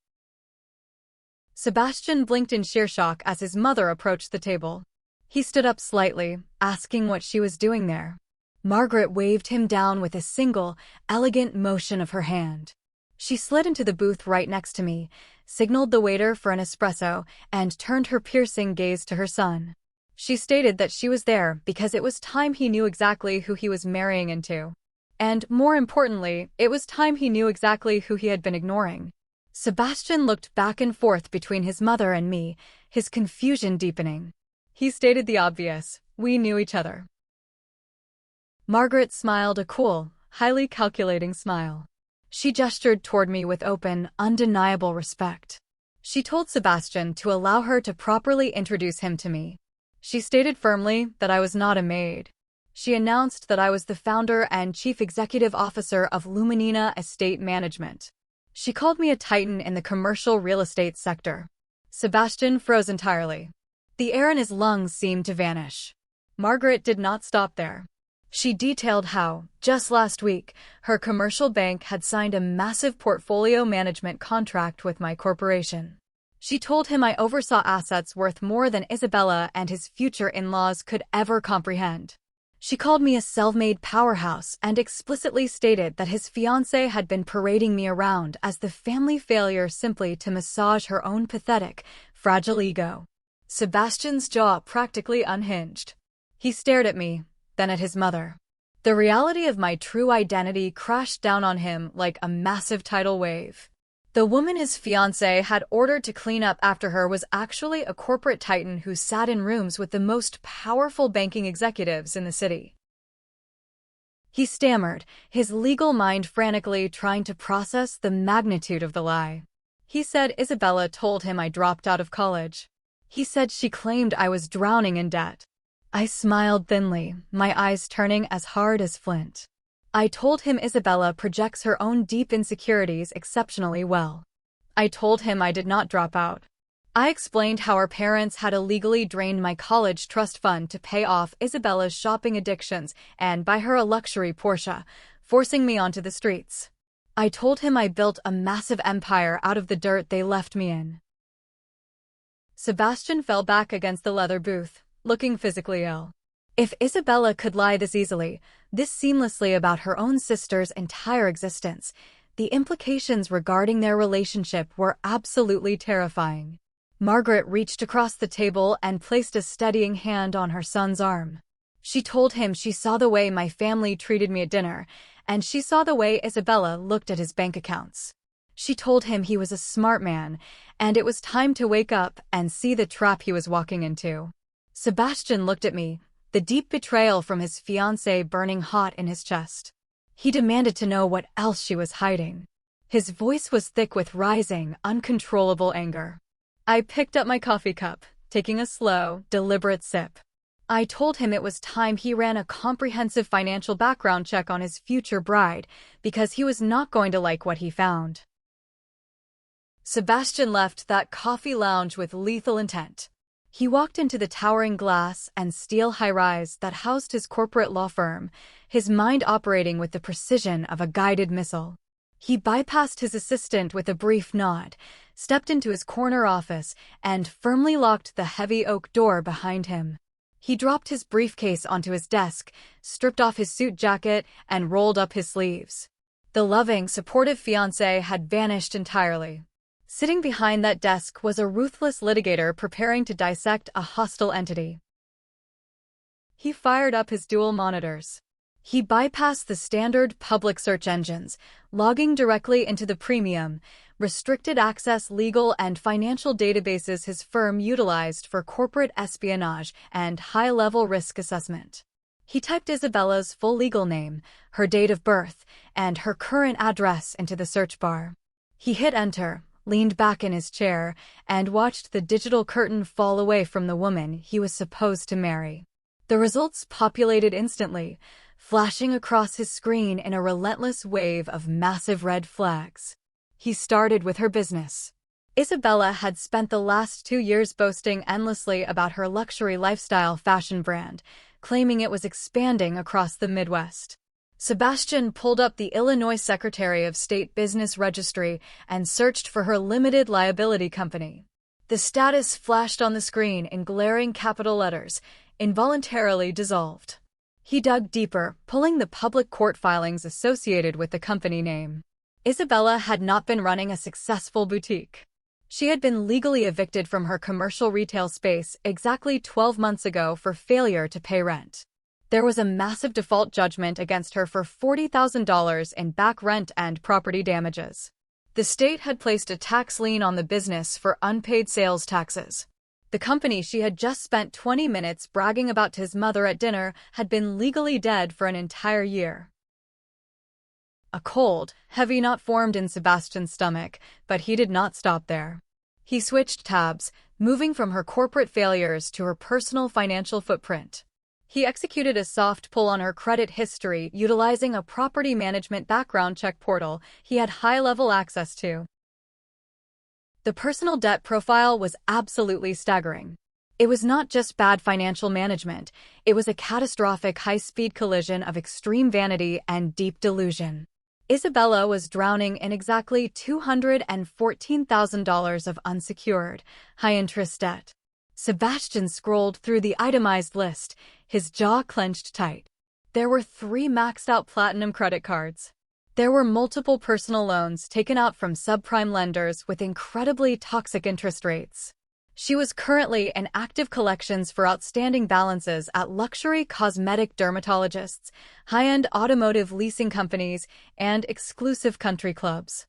Sebastian blinked in sheer shock as his mother approached the table. He stood up slightly, asking what she was doing there. Margaret waved him down with a single, elegant motion of her hand. She slid into the booth right next to me, signaled the waiter for an espresso, and turned her piercing gaze to her son. She stated that she was there because it was time he knew exactly who he was marrying into. And, more importantly, it was time he knew exactly who he had been ignoring. Sebastian looked back and forth between his mother and me, his confusion deepening. He stated the obvious: we knew each other. Margaret smiled a cool, highly calculating smile. She gestured toward me with open, undeniable respect. She told Sebastian to allow her to properly introduce him to me. She stated firmly that I was not a maid. She announced that I was the founder and chief executive officer of Luminina Estate Management. She called me a titan in the commercial real estate sector. Sebastian froze entirely. The air in his lungs seemed to vanish. Margaret did not stop there. She detailed how, just last week, her commercial bank had signed a massive portfolio management contract with my corporation. She told him I oversaw assets worth more than Isabella and his future in-laws could ever comprehend. She called me a self-made powerhouse and explicitly stated that his fiancée had been parading me around as the family failure simply to massage her own pathetic, fragile ego. Sebastian's jaw practically unhinged. He stared at me, then at his mother. The reality of my true identity crashed down on him like a massive tidal wave. The woman his fiancé had ordered to clean up after her was actually a corporate titan who sat in rooms with the most powerful banking executives in the city. He stammered, his legal mind frantically trying to process the magnitude of the lie. He said Isabella told him I dropped out of college. He said she claimed I was drowning in debt. I smiled thinly, my eyes turning as hard as flint. I told him Isabella projects her own deep insecurities exceptionally well. I told him I did not drop out. I explained how our parents had illegally drained my college trust fund to pay off Isabella's shopping addictions and buy her a luxury Porsche, forcing me onto the streets. I told him I built a massive empire out of the dirt they left me in. Sebastian fell back against the leather booth, looking physically ill. If Isabella could lie this easily, this seamlessly about her own sister's entire existence, the implications regarding their relationship were absolutely terrifying. Margaret reached across the table and placed a steadying hand on her son's arm. She told him she saw the way my family treated me at dinner, and she saw the way Isabella looked at his bank accounts. She told him he was a smart man, and it was time to wake up and see the trap he was walking into. Sebastian looked at me, the deep betrayal from his fiancée burning hot in his chest. He demanded to know what else she was hiding. His voice was thick with rising, uncontrollable anger. I picked up my coffee cup, taking a slow, deliberate sip. I told him it was time he ran a comprehensive financial background check on his future bride, because he was not going to like what he found. Sebastian left that coffee lounge with lethal intent. He walked into the towering glass and steel high-rise that housed his corporate law firm, his mind operating with the precision of a guided missile. He bypassed his assistant with a brief nod, stepped into his corner office, and firmly locked the heavy oak door behind him. He dropped his briefcase onto his desk, stripped off his suit jacket, and rolled up his sleeves. The loving, supportive fiancé had vanished entirely. Sitting behind that desk was a ruthless litigator preparing to dissect a hostile entity. He fired up his dual monitors. He bypassed the standard public search engines, logging directly into the premium, restricted access legal and financial databases his firm utilized for corporate espionage and high-level risk assessment. He typed Isabella's full legal name, her date of birth, and her current address into the search bar. He hit enter, leaned back in his chair, and watched the digital curtain fall away from the woman he was supposed to marry. The results populated instantly, flashing across his screen in a relentless wave of massive red flags. He started with her business. Isabella had spent the last 2 years boasting endlessly about her luxury lifestyle fashion brand, claiming it was expanding across the Midwest. Sebastian pulled up the Illinois Secretary of State Business Registry and searched for her limited liability company. The status flashed on the screen in glaring capital letters, involuntarily dissolved. He dug deeper, pulling the public court filings associated with the company name. Isabella had not been running a successful boutique. She had been legally evicted from her commercial retail space exactly 12 months ago for failure to pay rent. There was a massive default judgment against her for $40,000 in back rent and property damages. The state had placed a tax lien on the business for unpaid sales taxes. The company she had just spent 20 minutes bragging about to his mother at dinner had been legally dead for an entire year. A cold, heavy knot formed in Sebastian's stomach, but he did not stop there. He switched tabs, moving from her corporate failures to her personal financial footprint. He executed a soft pull on her credit history utilizing a property management background check portal he had high-level access to. The personal debt profile was absolutely staggering. It was not just bad financial management, it was a catastrophic high-speed collision of extreme vanity and deep delusion. Isabella was drowning in exactly $214,000 of unsecured, high-interest debt. Sebastian scrolled through the itemized list, his jaw clenched tight. There were 3 maxed-out platinum credit cards. There were multiple personal loans taken out from subprime lenders with incredibly toxic interest rates. She was currently in active collections for outstanding balances at luxury cosmetic dermatologists, high-end automotive leasing companies, and exclusive country clubs.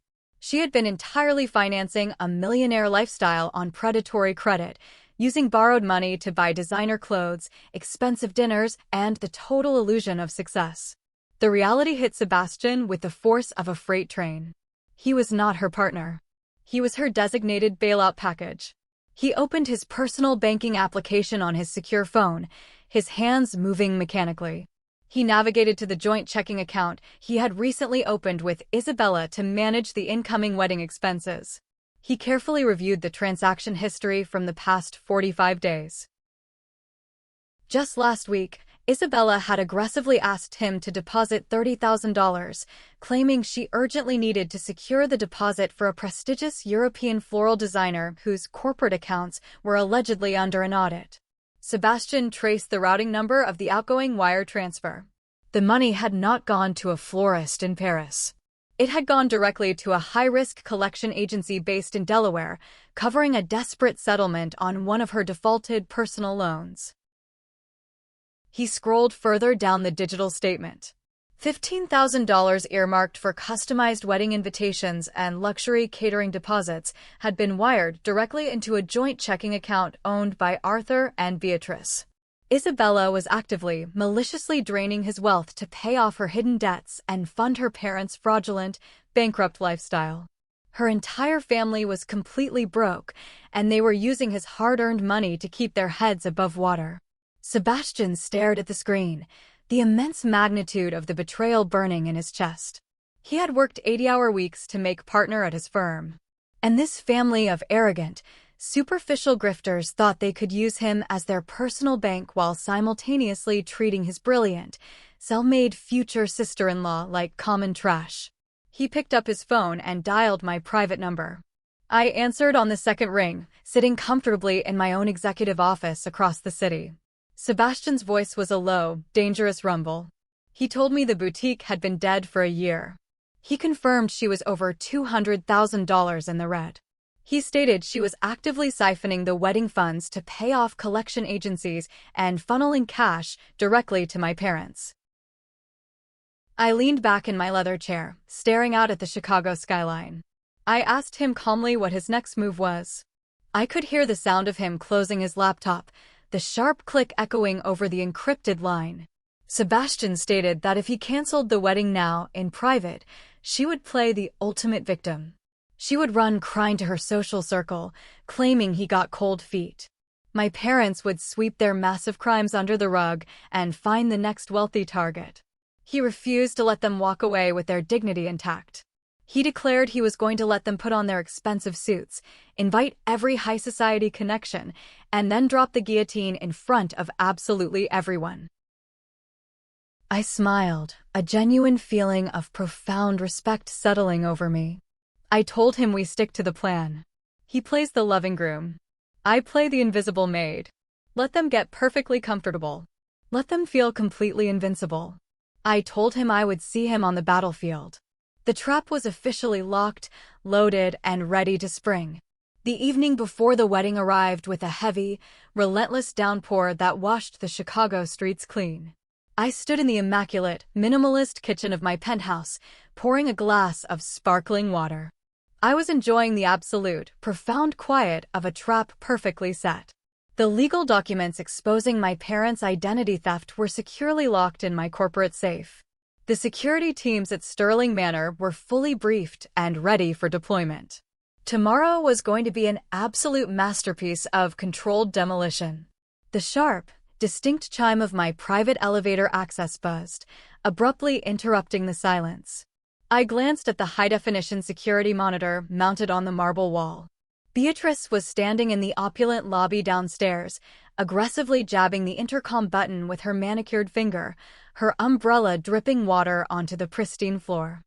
She had been entirely financing a millionaire lifestyle on predatory credit, using borrowed money to buy designer clothes, expensive dinners, and the total illusion of success. The reality hit Sebastian with the force of a freight train. He was not her partner. He was her designated bailout package. He opened his personal banking application on his secure phone, his hands moving mechanically. He navigated to the joint checking account he had recently opened with Isabella to manage the incoming wedding expenses. He carefully reviewed the transaction history from the past 45 days. Just last week, Isabella had aggressively asked him to deposit $30,000, claiming she urgently needed to secure the deposit for a prestigious European floral designer whose corporate accounts were allegedly under an audit. Sebastian traced the routing number of the outgoing wire transfer. The money had not gone to a florist in Paris. It had gone directly to a high-risk collection agency based in Delaware, covering a desperate settlement on one of her defaulted personal loans. He scrolled further down the digital statement. $15,000 earmarked for customized wedding invitations and luxury catering deposits had been wired directly into a joint checking account owned by Arthur and Beatrice. Isabella was actively, maliciously draining his wealth to pay off her hidden debts and fund her parents' fraudulent, bankrupt lifestyle. Her entire family was completely broke, and they were using his hard-earned money to keep their heads above water. Sebastian stared at the screen, the immense magnitude of the betrayal burning in his chest. He had worked 80-hour weeks to make partner at his firm. And this family of arrogant, superficial grifters thought they could use him as their personal bank while simultaneously treating his brilliant, self-made future sister-in-law like common trash. He picked up his phone and dialed my private number. I answered on the second ring, sitting comfortably in my own executive office across the city. Sebastian's voice was a low, dangerous rumble. He told me the boutique had been dead for a year. He confirmed she was over $200,000 in the red. He stated she was actively siphoning the wedding funds to pay off collection agencies and funneling cash directly to my parents. I leaned back in my leather chair, staring out at the Chicago skyline. I asked him calmly what his next move was. I could hear the sound of him closing his laptop, the sharp click echoing over the encrypted line. Sebastian stated that if he canceled the wedding now, in private, she would play the ultimate victim. She would run crying to her social circle, claiming he got cold feet. My parents would sweep their massive crimes under the rug and find the next wealthy target. He refused to let them walk away with their dignity intact. He declared he was going to let them put on their expensive suits, invite every high society connection, and then drop the guillotine in front of absolutely everyone. I smiled, a genuine feeling of profound respect settling over me. I told him we stick to the plan. He plays the loving groom. I play the invisible maid. Let them get perfectly comfortable. Let them feel completely invincible. I told him I would see him on the battlefield. The trap was officially locked, loaded, and ready to spring. The evening before the wedding arrived with a heavy, relentless downpour that washed the Chicago streets clean. I stood in the immaculate, minimalist kitchen of my penthouse, pouring a glass of sparkling water. I was enjoying the absolute, profound quiet of a trap perfectly set. The legal documents exposing my parents' identity theft were securely locked in my corporate safe. The security teams at Sterling Manor were fully briefed and ready for deployment. Tomorrow was going to be an absolute masterpiece of controlled demolition. The sharp, distinct chime of my private elevator access buzzed, abruptly interrupting the silence. I glanced at the high-definition security monitor mounted on the marble wall. Beatrice was standing in the opulent lobby downstairs, aggressively jabbing the intercom button with her manicured finger, her umbrella dripping water onto the pristine floor.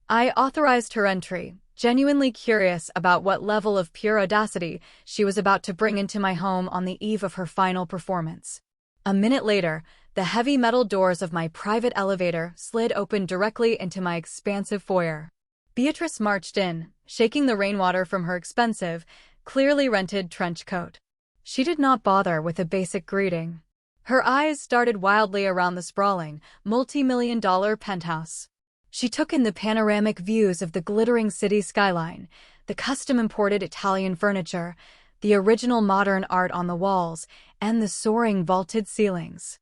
I authorized her entry, genuinely curious about what level of pure audacity she was about to bring into my home on the eve of her final performance. A minute later, the heavy metal doors of my private elevator slid open directly into my expansive foyer. Beatrice marched in, shaking the rainwater from her expensive, clearly rented trench coat. She did not bother with a basic greeting. Her eyes darted wildly around the sprawling, multi-million-dollar penthouse. She took in the panoramic views of the glittering city skyline, the custom-imported Italian furniture, the original modern art on the walls, and the soaring vaulted ceilings.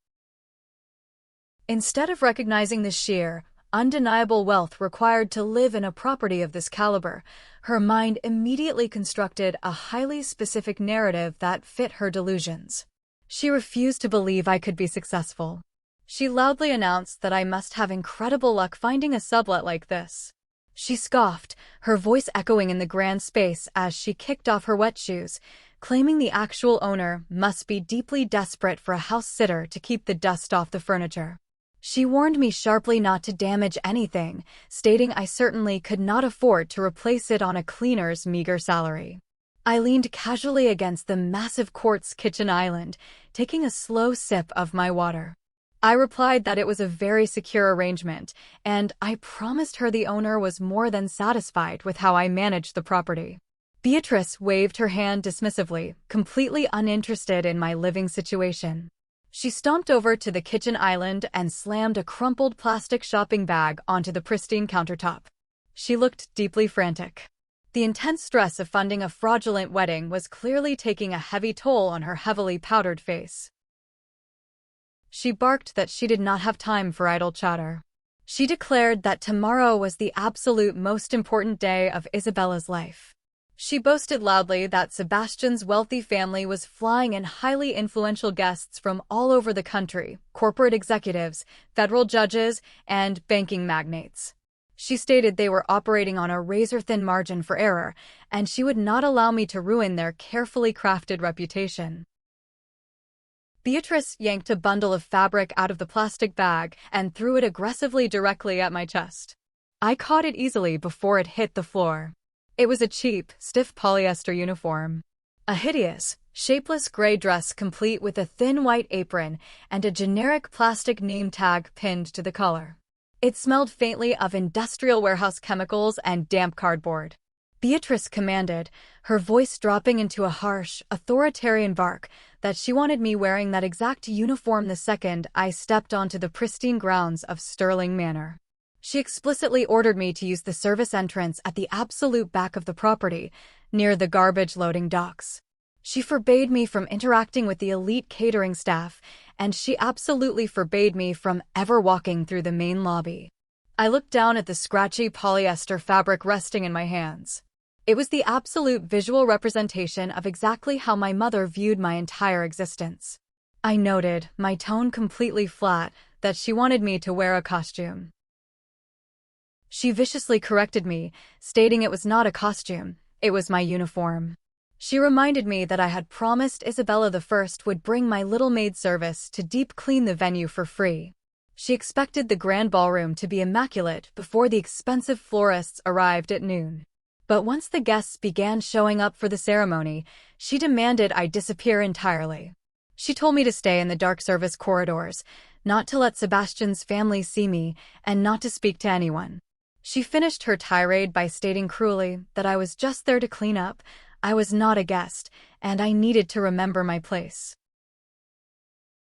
Instead of recognizing the sheer, undeniable wealth required to live in a property of this caliber, her mind immediately constructed a highly specific narrative that fit her delusions. She refused to believe I could be successful. She loudly announced that I must have incredible luck finding a sublet like this. She scoffed, her voice echoing in the grand space as she kicked off her wet shoes, claiming the actual owner must be deeply desperate for a house sitter to keep the dust off the furniture. She warned me sharply not to damage anything, stating I certainly could not afford to replace it on a cleaner's meager salary. I leaned casually against the massive quartz kitchen island, taking a slow sip of my water. I replied that it was a very secure arrangement, and I promised her the owner was more than satisfied with how I managed the property. Beatrice waved her hand dismissively, completely uninterested in my living situation. She stomped over to the kitchen island and slammed a crumpled plastic shopping bag onto the pristine countertop. She looked deeply frantic. The intense stress of funding a fraudulent wedding was clearly taking a heavy toll on her heavily powdered face. She barked that she did not have time for idle chatter. She declared that tomorrow was the absolute most important day of Isabella's life. She boasted loudly that Sebastian's wealthy family was flying in highly influential guests from all over the country, corporate executives, federal judges, and banking magnates. She stated they were operating on a razor-thin margin for error, and she would not allow me to ruin their carefully crafted reputation. Beatrice yanked a bundle of fabric out of the plastic bag and threw it aggressively directly at my chest. I caught it easily before it hit the floor. It was a cheap, stiff polyester uniform. A hideous, shapeless gray dress complete with a thin white apron and a generic plastic name tag pinned to the collar. It smelled faintly of industrial warehouse chemicals and damp cardboard. Beatrice commanded, her voice dropping into a harsh, authoritarian bark, that she wanted me wearing that exact uniform the second I stepped onto the pristine grounds of Sterling Manor. She explicitly ordered me to use the service entrance at the absolute back of the property, near the garbage loading docks. She forbade me from interacting with the elite catering staff, and she absolutely forbade me from ever walking through the main lobby. I looked down at the scratchy polyester fabric resting in my hands. It was the absolute visual representation of exactly how my mother viewed my entire existence. I noted, my tone completely flat, that she wanted me to wear a costume. She viciously corrected me, stating it was not a costume, it was my uniform. She reminded me that I had promised Isabella I would bring my little maid service to deep clean the venue for free. She expected the grand ballroom to be immaculate before the expensive florists arrived at noon. But once the guests began showing up for the ceremony, she demanded I disappear entirely. She told me to stay in the dark service corridors, not to let Sebastian's family see me, and not to speak to anyone. She finished her tirade by stating cruelly that I was just there to clean up, I was not a guest, and I needed to remember my place.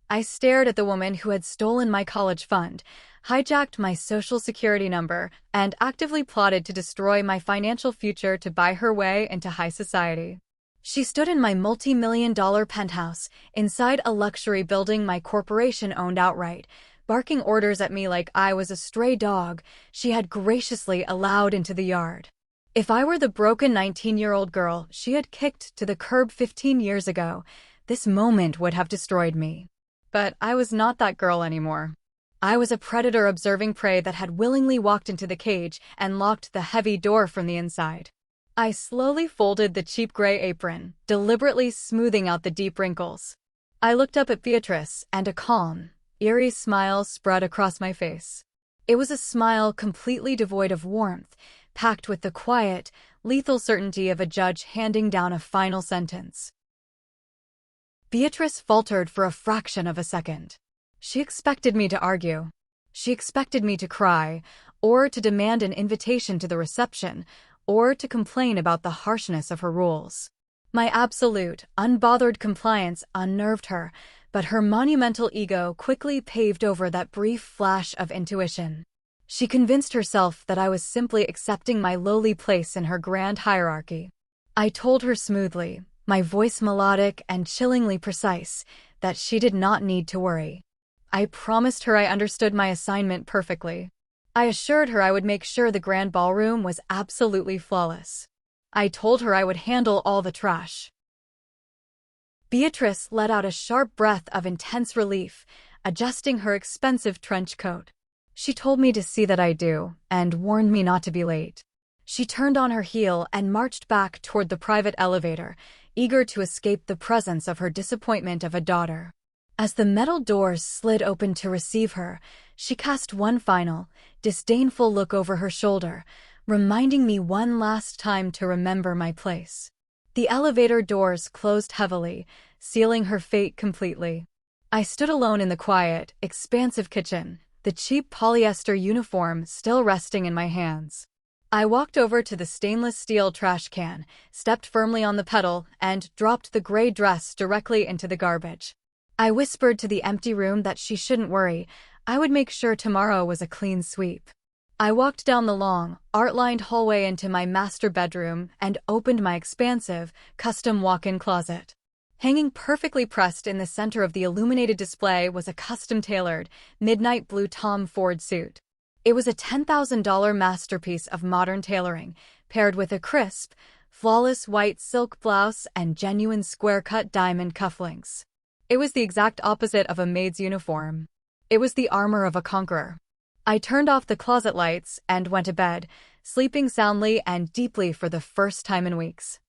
I stared at the woman who had stolen my college fund, hijacked my social security number, and actively plotted to destroy my financial future to buy her way into high society. She stood in my multi-million-dollar penthouse, inside a luxury building my corporation owned outright, barking orders at me like I was a stray dog she had graciously allowed into the yard. If I were the broken 19-year-old girl she had kicked to the curb 15 years ago, this moment would have destroyed me. But I was not that girl anymore. I was a predator observing prey that had willingly walked into the cage and locked the heavy door from the inside. I slowly folded the cheap gray apron, deliberately smoothing out the deep wrinkles. I looked up at Beatrice, and a calm, eerie smile spread across my face. It was a smile completely devoid of warmth, packed with the quiet, lethal certainty of a judge handing down a final sentence. Beatrice faltered for a fraction of a second. She expected me to argue. She expected me to cry, or to demand an invitation to the reception, or to complain about the harshness of her rules. My absolute, unbothered compliance unnerved her, but her monumental ego quickly paved over that brief flash of intuition. She convinced herself that I was simply accepting my lowly place in her grand hierarchy. I told her smoothly, my voice melodic and chillingly precise, that she did not need to worry. I promised her I understood my assignment perfectly. I assured her I would make sure the grand ballroom was absolutely flawless. I told her I would handle all the trash. Beatrice let out a sharp breath of intense relief, adjusting her expensive trench coat. She told me to see that I do, and warned me not to be late. She turned on her heel and marched back toward the private elevator, eager to escape the presence of her disappointment of a daughter. As the metal doors slid open to receive her, she cast one final, disdainful look over her shoulder, reminding me one last time to remember my place. The elevator doors closed heavily, sealing her fate completely. I stood alone in the quiet, expansive kitchen, the cheap polyester uniform still resting in my hands. I walked over to the stainless steel trash can, stepped firmly on the pedal, and dropped the gray dress directly into the garbage. I whispered to the empty room that she shouldn't worry, I would make sure tomorrow was a clean sweep. I walked down the long, art-lined hallway into my master bedroom and opened my expansive, custom walk-in closet. Hanging perfectly pressed in the center of the illuminated display was a custom-tailored, midnight blue Tom Ford suit. It was a $10,000 masterpiece of modern tailoring, paired with a crisp, flawless white silk blouse and genuine square-cut diamond cufflinks. It was the exact opposite of a maid's uniform. It was the armor of a conqueror. I turned off the closet lights and went to bed, sleeping soundly and deeply for the first time in weeks.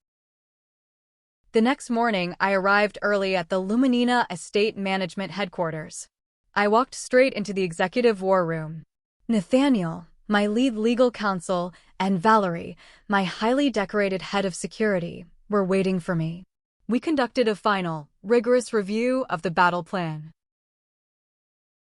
The next morning, I arrived early at the Luminina Estate Management headquarters. I walked straight into the executive war room. Nathaniel, my lead legal counsel, and Valerie, my highly decorated head of security, were waiting for me. We conducted a final, rigorous review of the battle plan.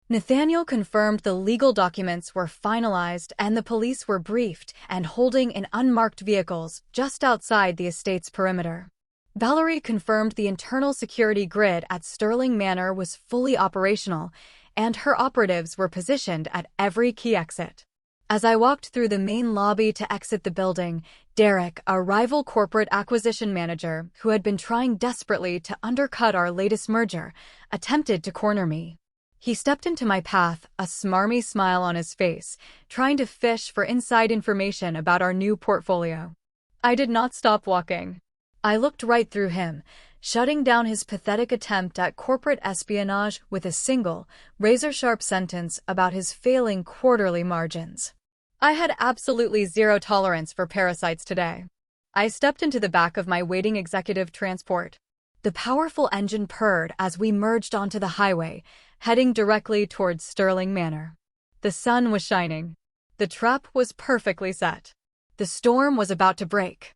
Nathaniel confirmed the legal documents were finalized and the police were briefed and holding in unmarked vehicles just outside the estate's perimeter. Valerie confirmed the internal security grid at Sterling Manor was fully operational, and her operatives were positioned at every key exit. As I walked through the main lobby to exit the building, Derek, a rival corporate acquisition manager who had been trying desperately to undercut our latest merger, attempted to corner me. He stepped into my path, a smarmy smile on his face, trying to fish for inside information about our new portfolio. I did not stop walking. I looked right through him, shutting down his pathetic attempt at corporate espionage with a single, razor-sharp sentence about his failing quarterly margins. I had absolutely zero tolerance for parasites today. I stepped into the back of my waiting executive transport. The powerful engine purred as we merged onto the highway, heading directly towards Sterling Manor. The sun was shining. The trap was perfectly set. The storm was about to break.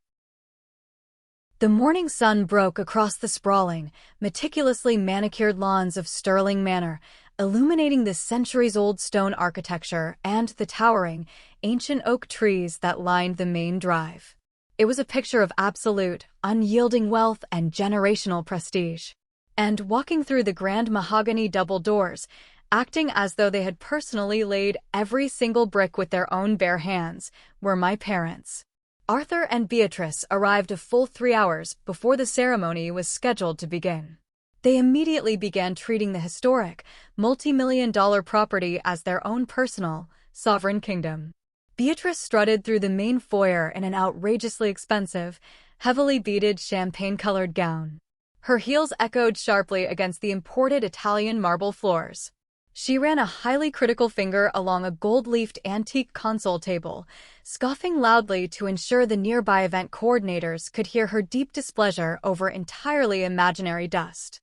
The morning sun broke across the sprawling, meticulously manicured lawns of Sterling Manor, illuminating the centuries-old stone architecture and the towering, ancient oak trees that lined the main drive. It was a picture of absolute, unyielding wealth and generational prestige. And walking through the grand mahogany double doors, acting as though they had personally laid every single brick with their own bare hands, were my parents. Arthur and Beatrice arrived a full 3 hours before the ceremony was scheduled to begin. They immediately began treating the historic, multi-million-dollar property as their own personal, sovereign kingdom. Beatrice strutted through the main foyer in an outrageously expensive, heavily beaded champagne-colored gown. Her heels echoed sharply against the imported Italian marble floors. She ran a highly critical finger along a gold-leafed antique console table, scoffing loudly to ensure the nearby event coordinators could hear her deep displeasure over entirely imaginary dust.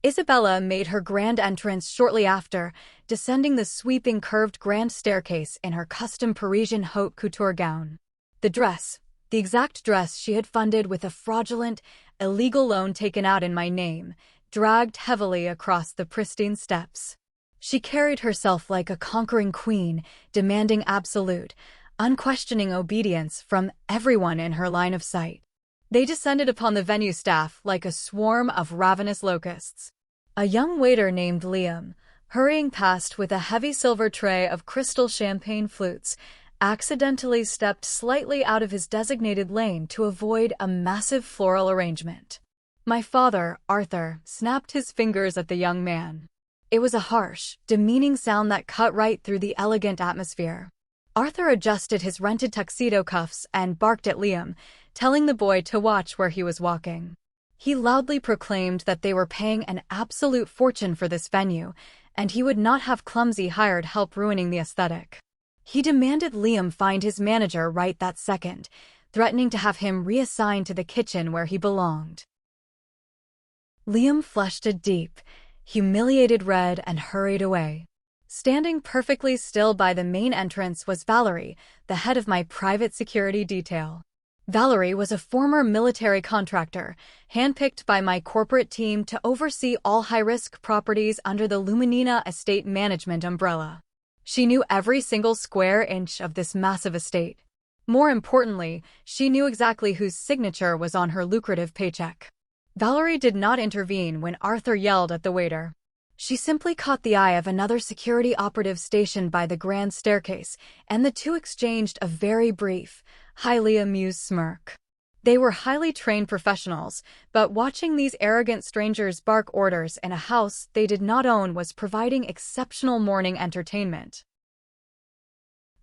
Isabella made her grand entrance shortly after, descending the sweeping curved grand staircase in her custom Parisian haute couture gown. The dress, the exact dress she had funded with a fraudulent, illegal loan taken out in my name, dragged heavily across the pristine steps. She carried herself like a conquering queen, demanding absolute, unquestioning obedience from everyone in her line of sight. They descended upon the venue staff like a swarm of ravenous locusts. A young waiter named Liam, hurrying past with a heavy silver tray of crystal champagne flutes, accidentally stepped slightly out of his designated lane to avoid a massive floral arrangement. My father, Arthur, snapped his fingers at the young man. It was a harsh, demeaning sound that cut right through the elegant atmosphere. Arthur adjusted his rented tuxedo cuffs and barked at Liam, telling the boy to watch where he was walking. He loudly proclaimed that they were paying an absolute fortune for this venue, and he would not have clumsy hired help ruining the aesthetic. He demanded Liam find his manager right that second, threatening to have him reassigned to the kitchen where he belonged. Liam flushed a deep, humiliated red and hurried away. Standing perfectly still by the main entrance was Valerie, the head of my private security detail. Valerie was a former military contractor, handpicked by my corporate team to oversee all high-risk properties under the Luminina estate management umbrella. She knew every single square inch of this massive estate. More importantly, she knew exactly whose signature was on her lucrative paycheck. Valerie did not intervene when Arthur yelled at the waiter. She simply caught the eye of another security operative stationed by the grand staircase, and the two exchanged a very brief, highly amused smirk. They were highly trained professionals, but watching these arrogant strangers bark orders in a house they did not own was providing exceptional morning entertainment.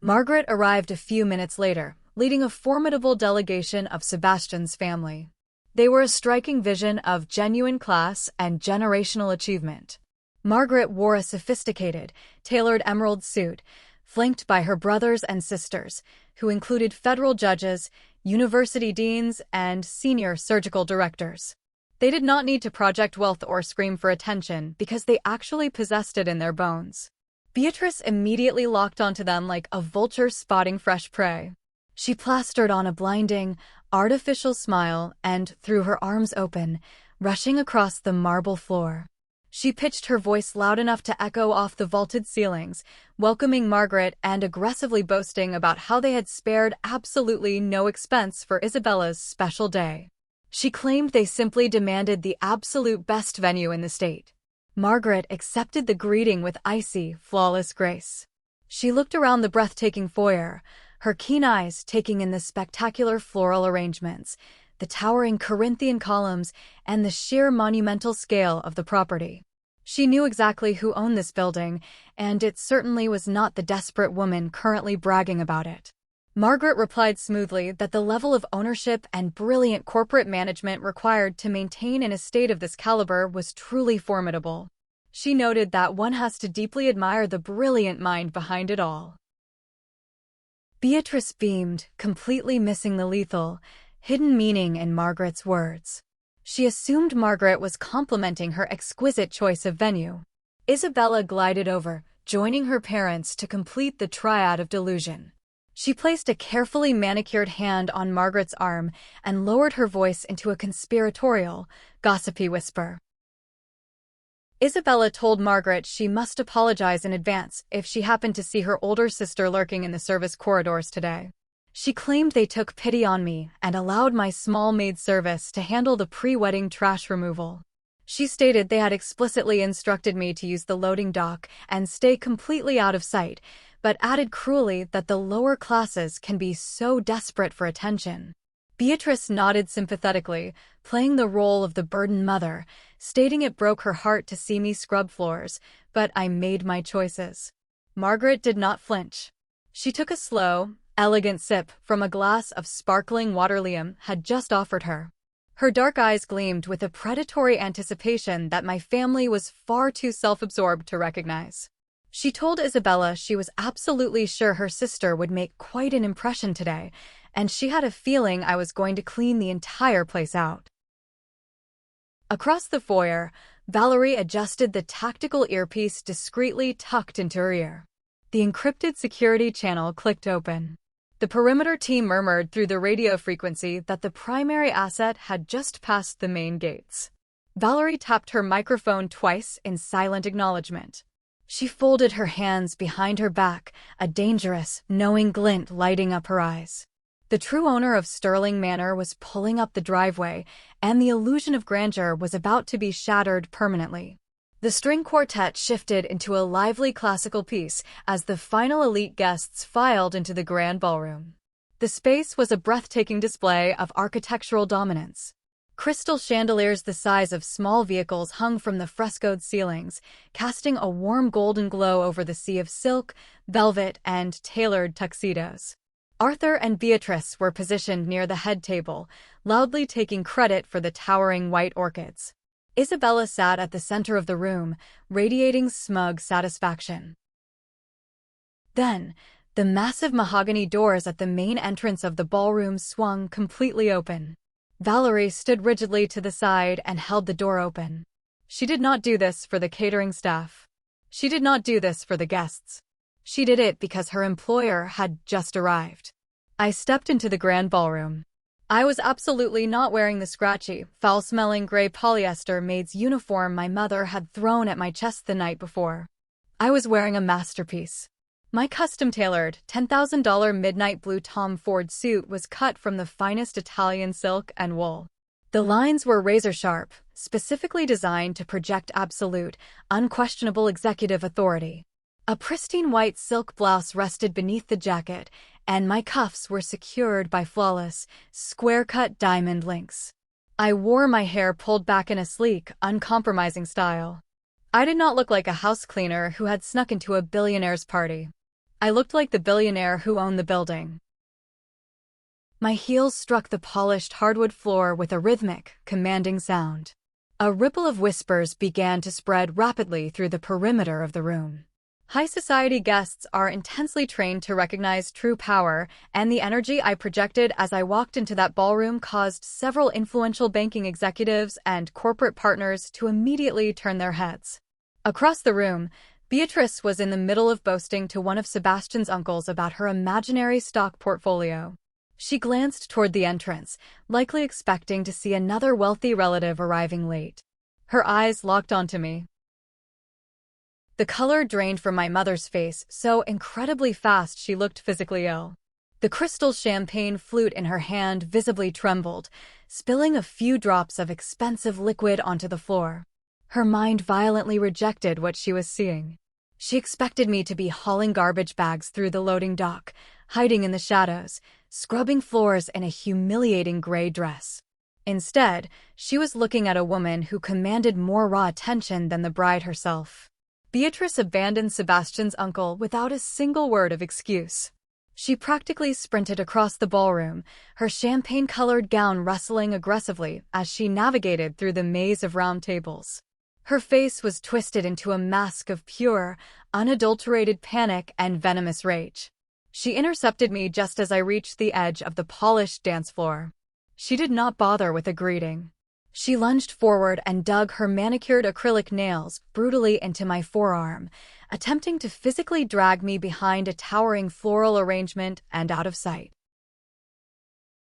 Margaret arrived a few minutes later, leading a formidable delegation of Sebastian's family. They were a striking vision of genuine class and generational achievement. Margaret wore a sophisticated, tailored emerald suit, flanked by her brothers and sisters, who included federal judges, university deans, and senior surgical directors. They did not need to project wealth or scream for attention because they actually possessed it in their bones. Beatrice immediately locked onto them like a vulture spotting fresh prey. She plastered on a blinding, artificial smile and threw her arms open, rushing across the marble floor. She pitched her voice loud enough to echo off the vaulted ceilings, welcoming Margaret and aggressively boasting about how they had spared absolutely no expense for Isabella's special day. She claimed they simply demanded the absolute best venue in the state. Margaret accepted the greeting with icy, flawless grace. She looked around the breathtaking foyer, her keen eyes taking in the spectacular floral arrangements, the towering Corinthian columns, and the sheer monumental scale of the property. She knew exactly who owned this building, and it certainly was not the desperate woman currently bragging about it. Margaret replied smoothly that the level of ownership and brilliant corporate management required to maintain an estate of this caliber was truly formidable. She noted that one has to deeply admire the brilliant mind behind it all. Beatrice beamed, completely missing the lethal, hidden meaning in Margaret's words. She assumed Margaret was complimenting her exquisite choice of venue. Isabella glided over, joining her parents to complete the triad of delusion. She placed a carefully manicured hand on Margaret's arm and lowered her voice into a conspiratorial, gossipy whisper. Isabella told Margaret she must apologize in advance if she happened to see her older sister lurking in the service corridors today. She claimed they took pity on me and allowed my small maid service to handle the pre-wedding trash removal. She stated they had explicitly instructed me to use the loading dock and stay completely out of sight, but added cruelly that the lower classes can be so desperate for attention. Beatrice nodded sympathetically, playing the role of the burdened mother, stating it broke her heart to see me scrub floors, but I made my choices. Margaret did not flinch. She took a slow, elegant sip from a glass of sparkling water Liam had just offered her. Her dark eyes gleamed with a predatory anticipation that my family was far too self-absorbed to recognize. She told Isabella she was absolutely sure her sister would make quite an impression today, and she had a feeling I was going to clean the entire place out. Across the foyer, Valerie adjusted the tactical earpiece discreetly tucked into her ear. The encrypted security channel clicked open. The perimeter team murmured through the radio frequency that the primary asset had just passed the main gates. Valerie tapped her microphone twice in silent acknowledgement. She folded her hands behind her back, a dangerous, knowing glint lighting up her eyes. The true owner of Sterling Manor was pulling up the driveway, and the illusion of grandeur was about to be shattered permanently. The string quartet shifted into a lively classical piece as the final elite guests filed into the grand ballroom. The space was a breathtaking display of architectural dominance. Crystal chandeliers the size of small vehicles hung from the frescoed ceilings, casting a warm golden glow over the sea of silk, velvet, and tailored tuxedos. Arthur and Beatrice were positioned near the head table, loudly taking credit for the towering white orchids. Isabella sat at the center of the room, radiating smug satisfaction. Then, the massive mahogany doors at the main entrance of the ballroom swung completely open. Valerie stood rigidly to the side and held the door open. She did not do this for the catering staff. She did not do this for the guests. She did it because her employer had just arrived. I stepped into the grand ballroom. I was absolutely not wearing the scratchy, foul-smelling gray polyester maid's uniform my mother had thrown at my chest the night before. I was wearing a masterpiece. My custom-tailored, $10,000 midnight blue Tom Ford suit was cut from the finest Italian silk and wool. The lines were razor-sharp, specifically designed to project absolute, unquestionable executive authority. A pristine white silk blouse rested beneath the jacket, and my cuffs were secured by flawless, square-cut diamond links. I wore my hair pulled back in a sleek, uncompromising style. I did not look like a house cleaner who had snuck into a billionaire's party. I looked like the billionaire who owned the building. My heels struck the polished hardwood floor with a rhythmic, commanding sound. A ripple of whispers began to spread rapidly through the perimeter of the room. High society guests are intensely trained to recognize true power, and the energy I projected as I walked into that ballroom caused several influential banking executives and corporate partners to immediately turn their heads. Across the room, Beatrice was in the middle of boasting to one of Sebastian's uncles about her imaginary stock portfolio. She glanced toward the entrance, likely expecting to see another wealthy relative arriving late. Her eyes locked onto me. The color drained from my mother's face so incredibly fast she looked physically ill. The crystal champagne flute in her hand visibly trembled, spilling a few drops of expensive liquid onto the floor. Her mind violently rejected what she was seeing. She expected me to be hauling garbage bags through the loading dock, hiding in the shadows, scrubbing floors in a humiliating gray dress. Instead, she was looking at a woman who commanded more raw attention than the bride herself. Beatrice abandoned Sebastian's uncle without a single word of excuse. She practically sprinted across the ballroom, her champagne-colored gown rustling aggressively as she navigated through the maze of round tables. Her face was twisted into a mask of pure, unadulterated panic and venomous rage. She intercepted me just as I reached the edge of the polished dance floor. She did not bother with a greeting. She lunged forward and dug her manicured acrylic nails brutally into my forearm, attempting to physically drag me behind a towering floral arrangement and out of sight.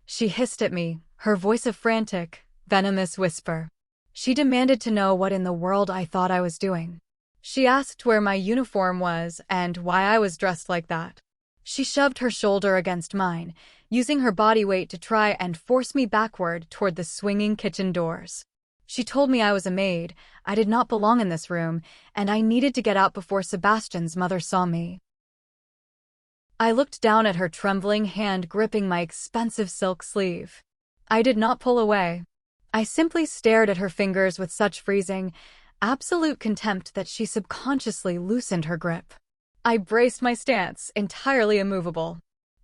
She hissed at me, her voice a frantic, venomous whisper. She demanded to know what in the world I thought I was doing. She asked where my uniform was and why I was dressed like that. She shoved her shoulder against mine, using her body weight to try and force me backward toward the swinging kitchen doors. She told me I was a maid, I did not belong in this room, and I needed to get out before Sebastian's mother saw me. I looked down at her trembling hand gripping my expensive silk sleeve. I did not pull away. I simply stared at her fingers with such freezing, absolute contempt that she subconsciously loosened her grip. I braced my stance, entirely immovable.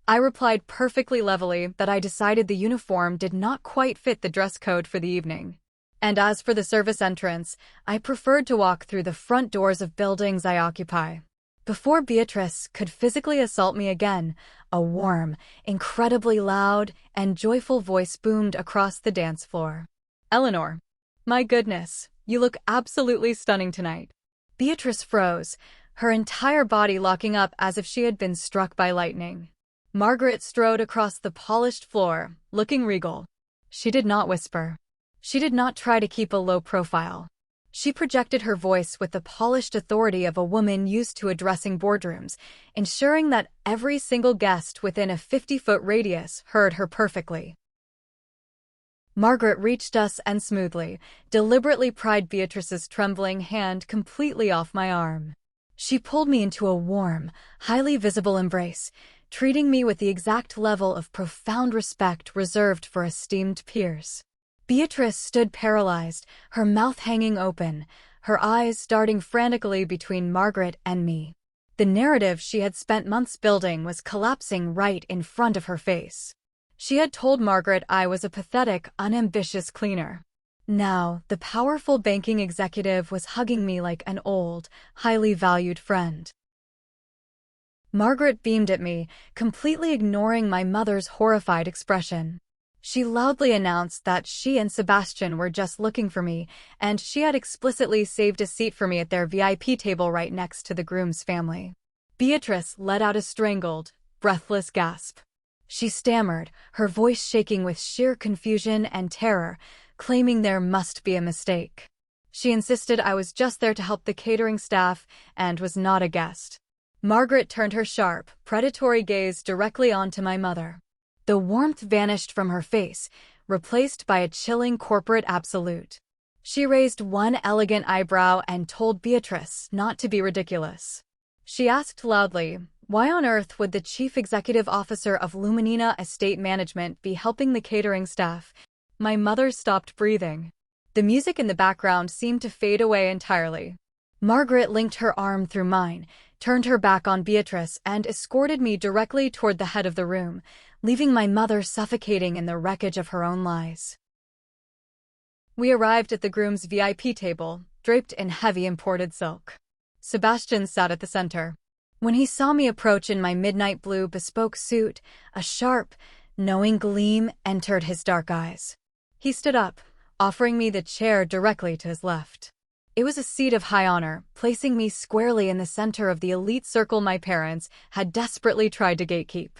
I replied perfectly levelly that I decided the uniform did not quite fit the dress code for the evening. And as for the service entrance, I preferred to walk through the front doors of buildings I occupy. Before Beatrice could physically assault me again, a warm, incredibly loud, and joyful voice boomed across the dance floor. Eleanor. My goodness, you look absolutely stunning tonight. Beatrice froze, her entire body locking up as if she had been struck by lightning. Margaret strode across the polished floor, looking regal. She did not whisper. She did not try to keep a low profile. She projected her voice with the polished authority of a woman used to addressing boardrooms, ensuring that every single guest within a 50-foot radius heard her perfectly. Margaret reached us and smoothly, deliberately pried Beatrice's trembling hand completely off my arm. She pulled me into a warm, highly visible embrace, treating me with the exact level of profound respect reserved for esteemed peers. Beatrice stood paralyzed, her mouth hanging open, her eyes darting frantically between Margaret and me. The narrative she had spent months building was collapsing right in front of her face. She had told Margaret I was a pathetic, unambitious cleaner. Now, the powerful banking executive was hugging me like an old, highly valued friend. Margaret beamed at me, completely ignoring my mother's horrified expression. She loudly announced that she and Sebastian were just looking for me, and she had explicitly saved a seat for me at their VIP table right next to the groom's family. Beatrice let out a strangled, breathless gasp. She stammered, her voice shaking with sheer confusion and terror, claiming there must be a mistake. She insisted I was just there to help the catering staff and was not a guest. Margaret turned her sharp, predatory gaze directly onto my mother. The warmth vanished from her face, replaced by a chilling corporate absolute. She raised one elegant eyebrow and told Beatrice not to be ridiculous. She asked loudly, why on earth would the chief executive officer of Luminina Estate Management be helping the catering staff? My mother stopped breathing. The music in the background seemed to fade away entirely. Margaret linked her arm through mine, turned her back on Beatrice, and escorted me directly toward the head of the room, leaving my mother suffocating in the wreckage of her own lies. We arrived at the groom's VIP table, draped in heavy imported silk. Sebastian sat at the center. When he saw me approach in my midnight blue bespoke suit, a sharp, knowing gleam entered his dark eyes. He stood up, offering me the chair directly to his left. It was a seat of high honor, placing me squarely in the center of the elite circle my parents had desperately tried to gatekeep.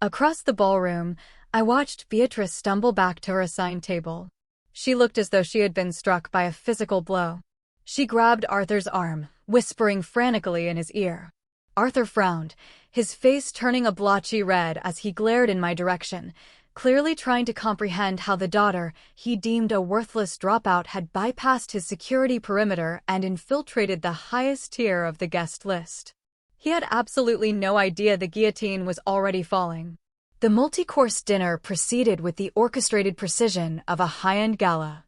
Across the ballroom, I watched Beatrice stumble back to her assigned table. She looked as though she had been struck by a physical blow. She grabbed Arthur's arm, whispering frantically in his ear. Arthur frowned, his face turning a blotchy red as he glared in my direction, clearly trying to comprehend how the daughter he deemed a worthless dropout had bypassed his security perimeter and infiltrated the highest tier of the guest list. He had absolutely no idea the guillotine was already falling. The multi-course dinner proceeded with the orchestrated precision of a high-end gala.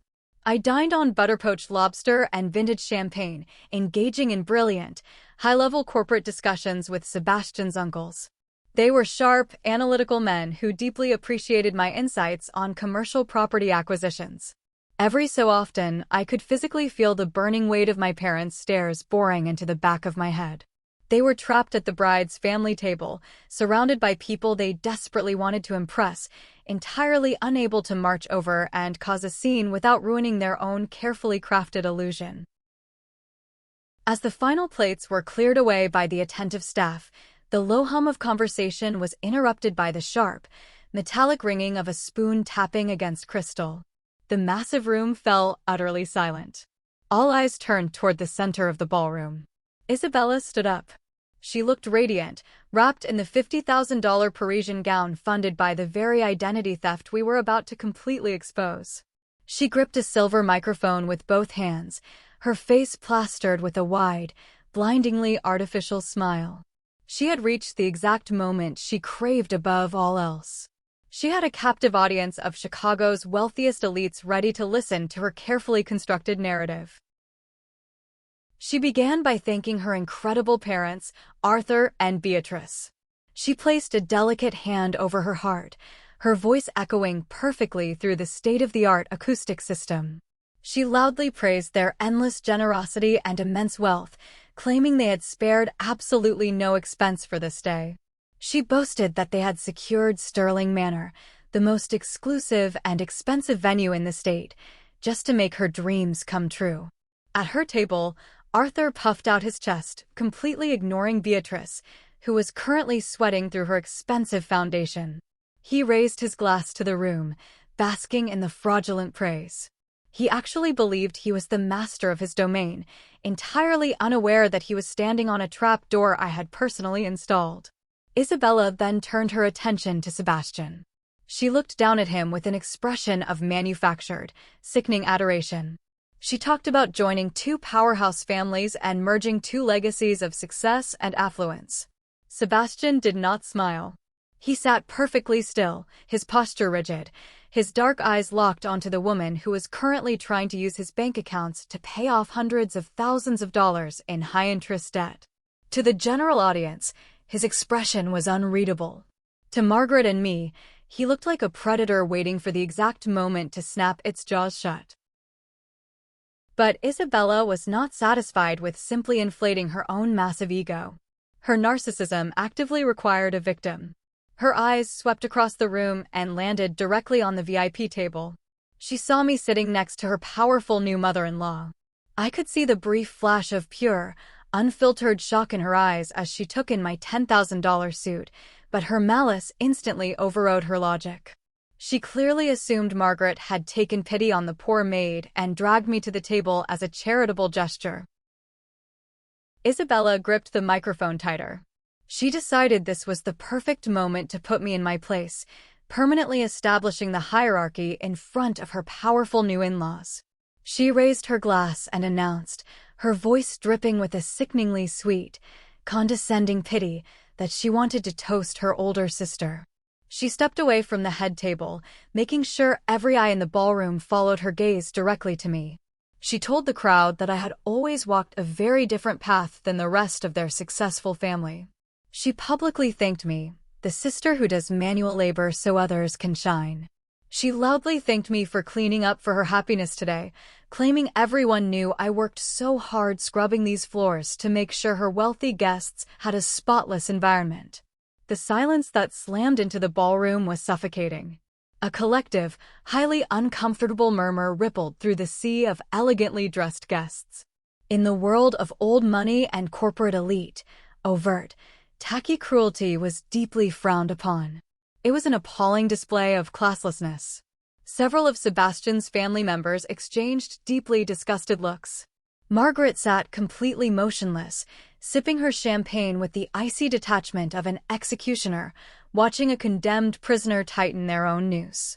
I dined on butter-poached lobster and vintage champagne, engaging in brilliant, high-level corporate discussions with Sebastian's uncles. They were sharp, analytical men who deeply appreciated my insights on commercial property acquisitions. Every so often, I could physically feel the burning weight of my parents' stares boring into the back of my head. They were trapped at the bride's family table, surrounded by people they desperately wanted to impress, entirely unable to march over and cause a scene without ruining their own carefully crafted illusion. As the final plates were cleared away by the attentive staff, the low hum of conversation was interrupted by the sharp, metallic ringing of a spoon tapping against crystal. The massive room fell utterly silent. All eyes turned toward the center of the ballroom. Isabella stood up. She looked radiant, wrapped in the $50,000 Parisian gown funded by the very identity theft we were about to completely expose. She gripped a silver microphone with both hands, her face plastered with a wide, blindingly artificial smile. She had reached the exact moment she craved above all else. She had a captive audience of Chicago's wealthiest elites ready to listen to her carefully constructed narrative. She began by thanking her incredible parents, Arthur and Beatrice. She placed a delicate hand over her heart, her voice echoing perfectly through the state-of-the-art acoustic system. She loudly praised their endless generosity and immense wealth, claiming they had spared absolutely no expense for this day. She boasted that they had secured Sterling Manor, the most exclusive and expensive venue in the state, just to make her dreams come true. At her table, Arthur puffed out his chest, completely ignoring Beatrice, who was currently sweating through her expensive foundation. He raised his glass to the room, basking in the fraudulent praise. He actually believed he was the master of his domain, entirely unaware that he was standing on a trap door I had personally installed. Isabella then turned her attention to Sebastian. She looked down at him with an expression of manufactured, sickening adoration. She talked about joining two powerhouse families and merging two legacies of success and affluence. Sebastian did not smile. He sat perfectly still, his posture rigid, his dark eyes locked onto the woman who was currently trying to use his bank accounts to pay off hundreds of thousands of dollars in high-interest debt. To the general audience, his expression was unreadable. To Margaret and me, he looked like a predator waiting for the exact moment to snap its jaws shut. But Isabella was not satisfied with simply inflating her own massive ego. Her narcissism actively required a victim. Her eyes swept across the room and landed directly on the VIP table. She saw me sitting next to her powerful new mother-in-law. I could see the brief flash of pure, unfiltered shock in her eyes as she took in my $10,000 suit, but her malice instantly overrode her logic. She clearly assumed Margaret had taken pity on the poor maid and dragged me to the table as a charitable gesture. Isabella gripped the microphone tighter. She decided this was the perfect moment to put me in my place, permanently establishing the hierarchy in front of her powerful new in-laws. She raised her glass and announced, her voice dripping with a sickeningly sweet, condescending pity, that she wanted to toast her older sister. She stepped away from the head table, making sure every eye in the ballroom followed her gaze directly to me. She told the crowd that I had always walked a very different path than the rest of their successful family. She publicly thanked me, the sister who does manual labor so others can shine. She loudly thanked me for cleaning up for her happiness today, claiming everyone knew I worked so hard scrubbing these floors to make sure her wealthy guests had a spotless environment. The silence that slammed into the ballroom was suffocating. A collective, highly uncomfortable murmur rippled through the sea of elegantly dressed guests. In the world of old money and corporate elite, overt, tacky cruelty was deeply frowned upon. It was an appalling display of classlessness. Several of Sebastian's family members exchanged deeply disgusted looks. Margaret sat completely motionless, sipping her champagne with the icy detachment of an executioner, watching a condemned prisoner tighten their own noose.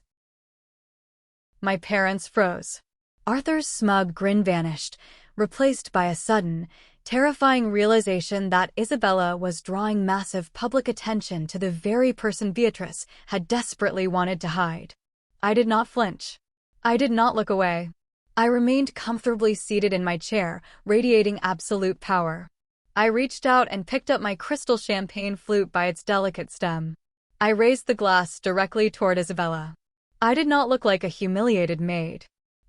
My parents froze. Arthur's smug grin vanished, replaced by a sudden, terrifying realization that Isabella was drawing massive public attention to the very person Beatrice had desperately wanted to hide. I did not flinch. I did not look away. I remained comfortably seated in my chair, radiating absolute power. I reached out and picked up my crystal champagne flute by its delicate stem. I raised the glass directly toward Isabella. I did not look like a humiliated maid.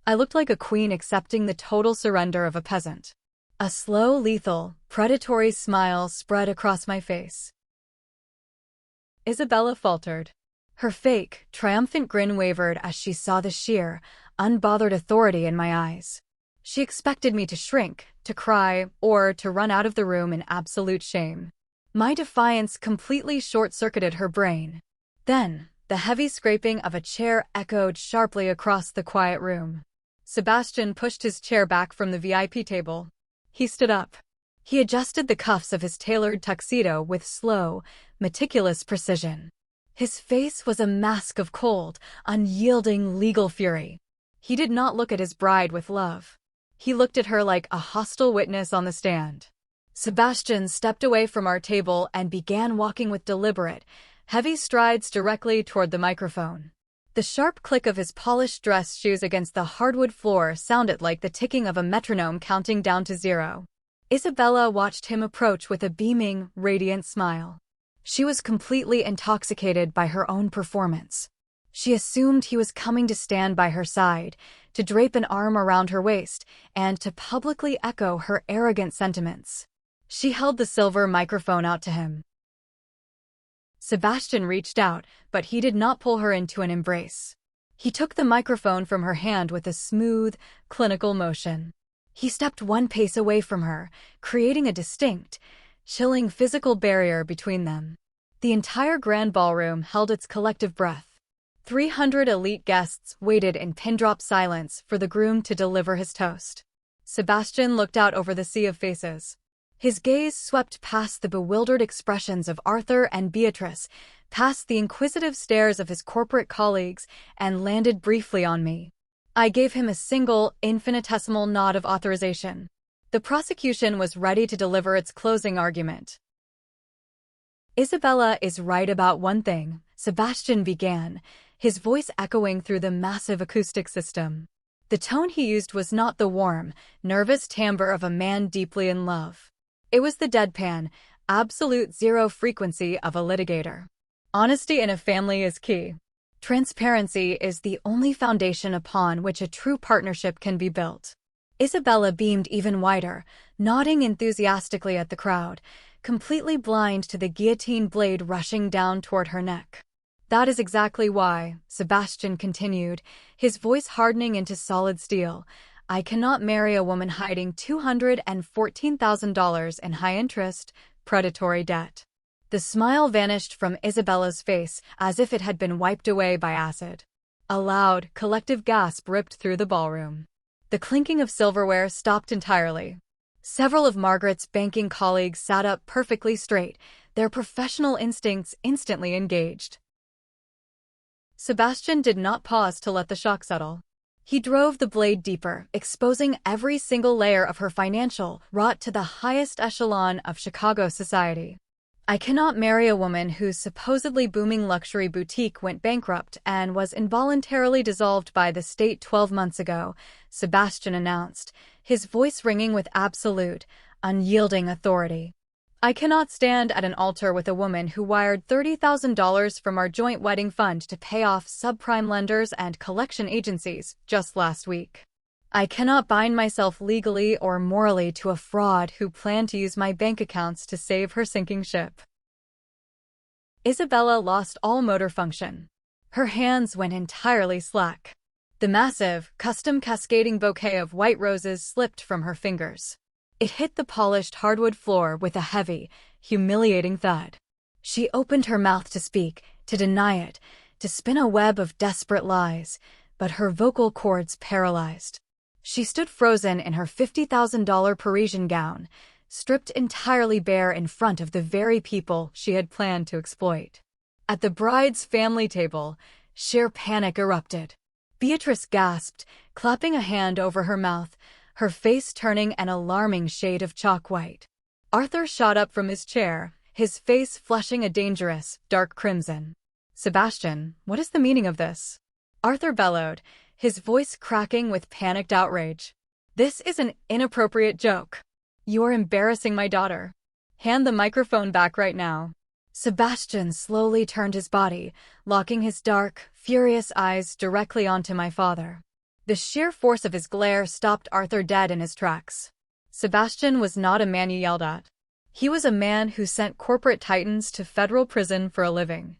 I looked like a queen accepting the total surrender of a peasant. A slow, lethal, predatory smile spread across my face. Isabella faltered. Her fake, triumphant grin wavered as she saw the sheer, unbothered authority in my eyes. She expected me to shrink, to cry, or to run out of the room in absolute shame. My defiance completely short-circuited her brain. Then, the heavy scraping of a chair echoed sharply across the quiet room. Sebastian pushed his chair back from the VIP table. He stood up. He adjusted the cuffs of his tailored tuxedo with slow, meticulous precision. His face was a mask of cold, unyielding legal fury. He did not look at his bride with love. He looked at her like a hostile witness on the stand. Sebastian stepped away from our table and began walking with deliberate, heavy strides directly toward the microphone. The sharp click of his polished dress shoes against the hardwood floor sounded like the ticking of a metronome counting down to 0. Isabella watched him approach with a beaming, radiant smile. She was completely intoxicated by her own performance. She assumed he was coming to stand by her side, to drape an arm around her waist, and to publicly echo her arrogant sentiments. She held the silver microphone out to him. Sebastian reached out, but he did not pull her into an embrace. He took the microphone from her hand with a smooth, clinical motion. He stepped one pace away from her, creating a distinct, chilling physical barrier between them. The entire grand ballroom held its collective breath. 300 elite guests waited in pin-drop silence for the groom to deliver his toast. Sebastian looked out over the sea of faces. His gaze swept past the bewildered expressions of Arthur and Beatrice, past the inquisitive stares of his corporate colleagues, and landed briefly on me. I gave him a single, infinitesimal nod of authorization. The prosecution was ready to deliver its closing argument. "Isabella is right about one thing," Sebastian began, his voice echoing through the massive acoustic system. The tone he used was not the warm, nervous timbre of a man deeply in love. It was the deadpan, absolute zero frequency of a litigator. Honesty in a family is key. Transparency is the only foundation upon which a true partnership can be built. Isabella beamed even wider, nodding enthusiastically at the crowd, completely blind to the guillotine blade rushing down toward her neck. "That is exactly why," Sebastian continued, his voice hardening into solid steel, "I cannot marry a woman hiding $214,000 in high-interest, predatory debt." The smile vanished from Isabella's face as if it had been wiped away by acid. A loud, collective gasp ripped through the ballroom. The clinking of silverware stopped entirely. Several of Margaret's banking colleagues sat up perfectly straight, their professional instincts instantly engaged. Sebastian did not pause to let the shock settle. He drove the blade deeper, exposing every single layer of her financial rot to the highest echelon of Chicago society. "I cannot marry a woman whose supposedly booming luxury boutique went bankrupt and was involuntarily dissolved by the state 12 months ago," Sebastian announced, his voice ringing with absolute, unyielding authority. "I cannot stand at an altar with a woman who wired $30,000 from our joint wedding fund to pay off subprime lenders and collection agencies just last week. I cannot bind myself legally or morally to a fraud who planned to use my bank accounts to save her sinking ship." Isabella lost all motor function. Her hands went entirely slack. The massive, custom cascading bouquet of white roses slipped from her fingers. It hit the polished hardwood floor with a heavy, humiliating thud. She opened her mouth to speak, to deny it, to spin a web of desperate lies, but her vocal cords paralyzed. She stood frozen in her $50,000 Parisian gown, stripped entirely bare in front of the very people she had planned to exploit. At the bride's family table, sheer panic erupted. Beatrice gasped, clapping a hand over her mouth, her face turning an alarming shade of chalk white. Arthur shot up from his chair, his face flushing a dangerous, dark crimson. "Sebastian, what is the meaning of this?" Arthur bellowed, his voice cracking with panicked outrage. "This is an inappropriate joke. You are embarrassing my daughter. Hand the microphone back right now." Sebastian slowly turned his body, locking his dark, furious eyes directly onto my father. The sheer force of his glare stopped Arthur dead in his tracks. Sebastian was not a man you yelled at. He was a man who sent corporate titans to federal prison for a living.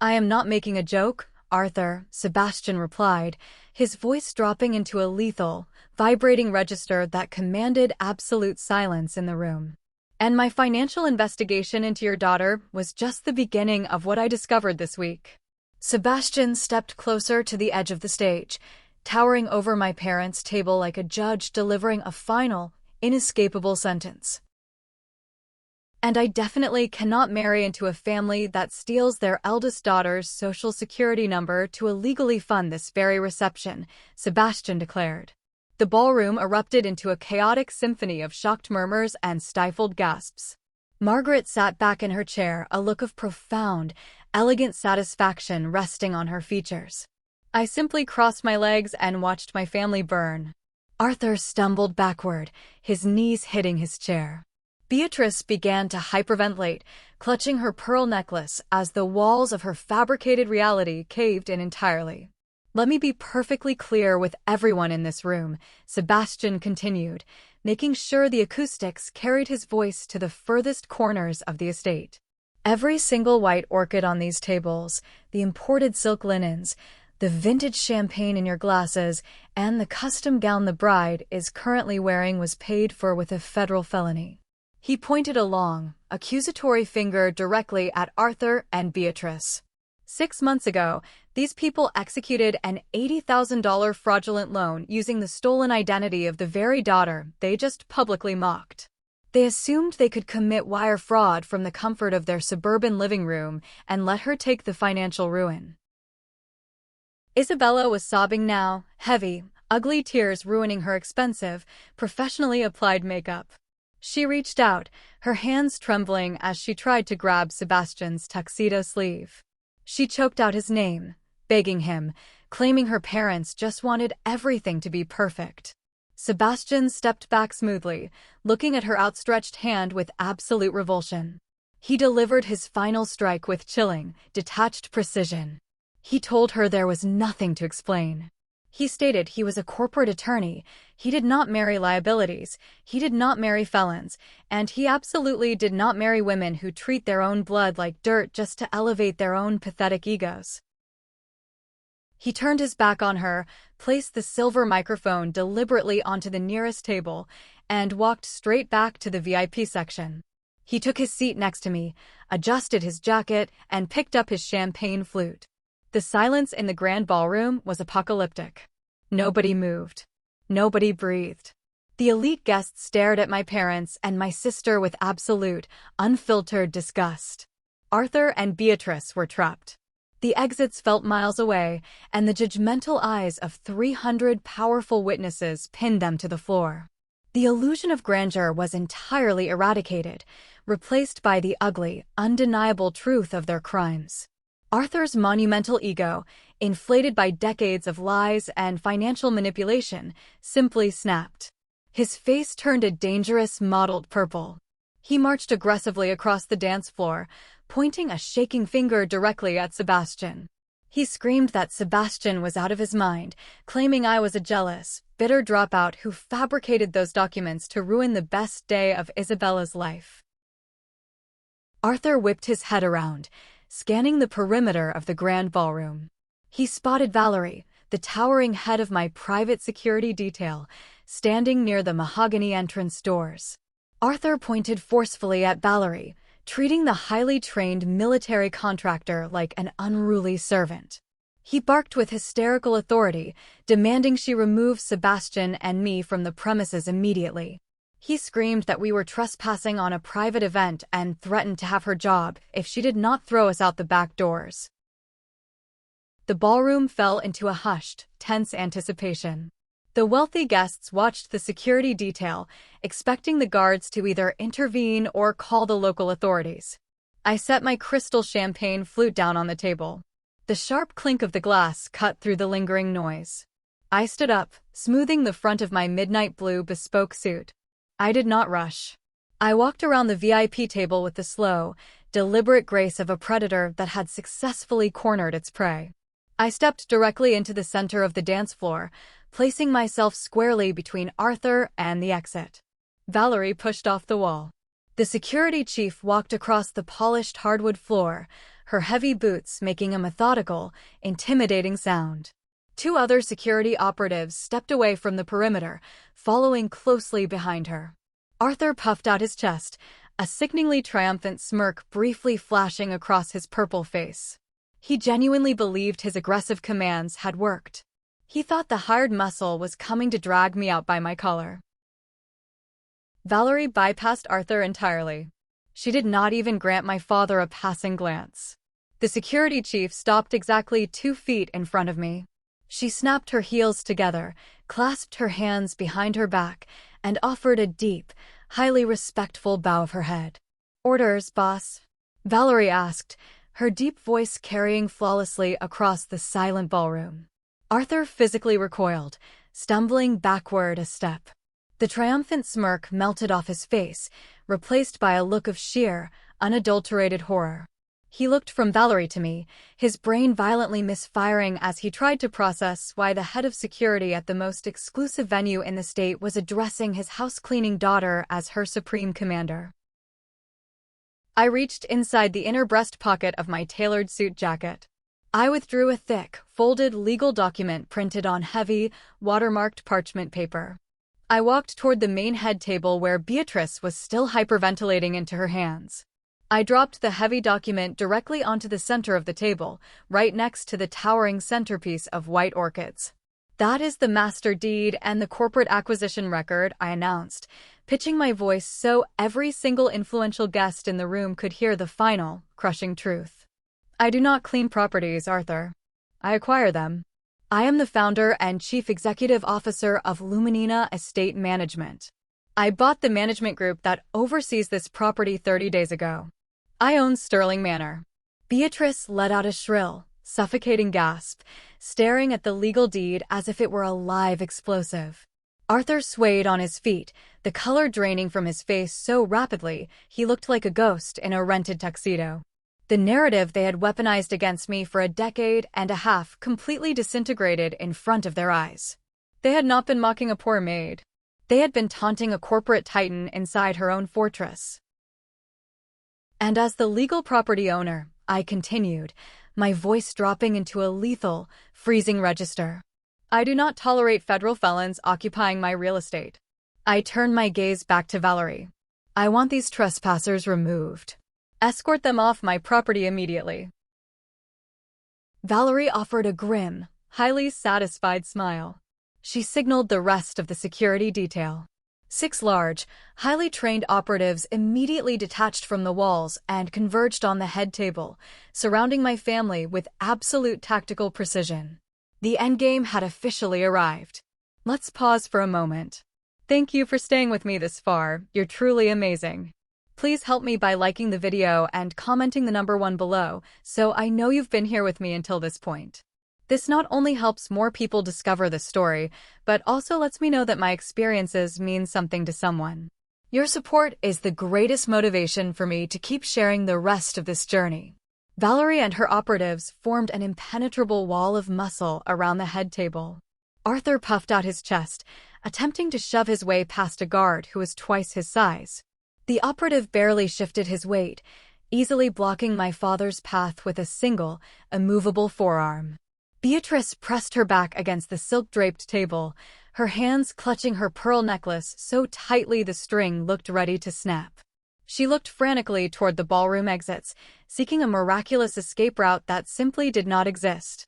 "I am not making a joke, Arthur," Sebastian replied, his voice dropping into a lethal, vibrating register that commanded absolute silence in the room. "And my financial investigation into your daughter was just the beginning of what I discovered this week." Sebastian stepped closer to the edge of the stage, towering over my parents' table like a judge delivering a final, inescapable sentence. "And I definitely cannot marry into a family that steals their eldest daughter's social security number to illegally fund this very reception," Sebastian declared. The ballroom erupted into a chaotic symphony of shocked murmurs and stifled gasps. Margaret sat back in her chair, a look of profound, elegant satisfaction resting on her features. I simply crossed my legs and watched my family burn. Arthur stumbled backward, his knees hitting his chair. Beatrice began to hyperventilate, clutching her pearl necklace as the walls of her fabricated reality caved in entirely. "Let me be perfectly clear with everyone in this room," Sebastian continued, making sure the acoustics carried his voice to the furthest corners of the estate. "Every single white orchid on these tables, the imported silk linens, the vintage champagne in your glasses, and the custom gown the bride is currently wearing was paid for with a federal felony." He pointed a long, accusatory finger directly at Arthur and Beatrice. 6 months ago, these people executed an $80,000 fraudulent loan using the stolen identity of the very daughter they just publicly mocked. They assumed they could commit wire fraud from the comfort of their suburban living room and let her take the financial ruin. Isabella was sobbing now, heavy, ugly tears ruining her expensive, professionally applied makeup. She reached out, her hands trembling as she tried to grab Sebastian's tuxedo sleeve. She choked out his name, begging him, claiming her parents just wanted everything to be perfect. Sebastian stepped back smoothly, looking at her outstretched hand with absolute revulsion. He delivered his final strike with chilling, detached precision. He told her there was nothing to explain. He stated he was a corporate attorney, he did not marry liabilities, he did not marry felons, and he absolutely did not marry women who treat their own blood like dirt just to elevate their own pathetic egos. He turned his back on her, placed the silver microphone deliberately onto the nearest table, and walked straight back to the VIP section. He took his seat next to me, adjusted his jacket, and picked up his champagne flute. The silence in the grand ballroom was apocalyptic. Nobody moved. Nobody breathed. The elite guests stared at my parents and my sister with absolute, unfiltered disgust. Arthur and Beatrice were trapped. The exits felt miles away, and the judgmental eyes of 300 powerful witnesses pinned them to the floor. The illusion of grandeur was entirely eradicated, replaced by the ugly, undeniable truth of their crimes. Arthur's monumental ego, inflated by decades of lies and financial manipulation, simply snapped. His face turned a dangerous, mottled purple. He marched aggressively across the dance floor, pointing a shaking finger directly at Sebastian. He screamed that Sebastian was out of his mind, claiming I was a jealous, bitter dropout who fabricated those documents to ruin the best day of Isabella's life. Arthur whipped his head around, scanning the perimeter of the grand ballroom. He spotted Valerie, the towering head of my private security detail, standing near the mahogany entrance doors. Arthur pointed forcefully at Valerie, treating the highly trained military contractor like an unruly servant. He barked with hysterical authority, demanding she remove Sebastian and me from the premises immediately. He screamed that we were trespassing on a private event and threatened to have her job if she did not throw us out the back doors. The ballroom fell into a hushed, tense anticipation. The wealthy guests watched the security detail, expecting the guards to either intervene or call the local authorities. I set my crystal champagne flute down on the table. The sharp clink of the glass cut through the lingering noise. I stood up, smoothing the front of my midnight blue bespoke suit. I did not rush. I walked around the VIP table with the slow, deliberate grace of a predator that had successfully cornered its prey. I stepped directly into the center of the dance floor, placing myself squarely between Arthur and the exit. Valerie pushed off the wall. The security chief walked across the polished hardwood floor, her heavy boots making a methodical, intimidating sound. Two other security operatives stepped away from the perimeter, following closely behind her. Arthur puffed out his chest, a sickeningly triumphant smirk briefly flashing across his purple face. He genuinely believed his aggressive commands had worked. He thought the hired muscle was coming to drag me out by my collar. Valerie bypassed Arthur entirely. She did not even grant my father a passing glance. The security chief stopped exactly 2 feet in front of me. She snapped her heels together, clasped her hands behind her back, and offered a deep, highly respectful bow of her head. "Orders, boss?" Valerie asked, her deep voice carrying flawlessly across the silent ballroom. Arthur physically recoiled, stumbling backward a step. The triumphant smirk melted off his face, replaced by a look of sheer, unadulterated horror. He looked from Valerie to me, his brain violently misfiring as he tried to process why the head of security at the most exclusive venue in the state was addressing his house-cleaning daughter as her supreme commander. I reached inside the inner breast pocket of my tailored suit jacket. I withdrew a thick, folded legal document printed on heavy, watermarked parchment paper. I walked toward the main head table where Beatrice was still hyperventilating into her hands. I dropped the heavy document directly onto the center of the table, right next to the towering centerpiece of white orchids. "That is the master deed and the corporate acquisition record," I announced, pitching my voice so every single influential guest in the room could hear the final, crushing truth. "I do not clean properties, Arthur. I acquire them. I am the founder and chief executive officer of Luminina Estate Management. I bought the management group that oversees this property 30 days ago. I own Sterling Manor." Beatrice let out a shrill, suffocating gasp, staring at the legal deed as if it were a live explosive. Arthur swayed on his feet, the color draining from his face so rapidly he looked like a ghost in a rented tuxedo. The narrative they had weaponized against me for a decade and a half completely disintegrated in front of their eyes. They had not been mocking a poor maid. They had been taunting a corporate titan inside her own fortress. And as the legal property owner, I continued, my voice dropping into a lethal, freezing register. "I do not tolerate federal felons occupying my real estate." I turned my gaze back to Valerie. "I want these trespassers removed. Escort them off my property immediately." Valerie offered a grim, highly satisfied smile. She signaled the rest of the security detail. 6 large, highly trained operatives immediately detached from the walls and converged on the head table, surrounding my family with absolute tactical precision. The endgame had officially arrived. Let's pause for a moment. Thank you for staying with me this far. You're truly amazing. Please help me by liking the video and commenting the number 1 below, so I know you've been here with me until this point. This not only helps more people discover the story, but also lets me know that my experiences mean something to someone. Your support is the greatest motivation for me to keep sharing the rest of this journey. Valerie and her operatives formed an impenetrable wall of muscle around the head table. Arthur puffed out his chest, attempting to shove his way past a guard who was twice his size. The operative barely shifted his weight, easily blocking my father's path with a single, immovable forearm. Beatrice pressed her back against the silk-draped table, her hands clutching her pearl necklace so tightly the string looked ready to snap. She looked frantically toward the ballroom exits, seeking a miraculous escape route that simply did not exist.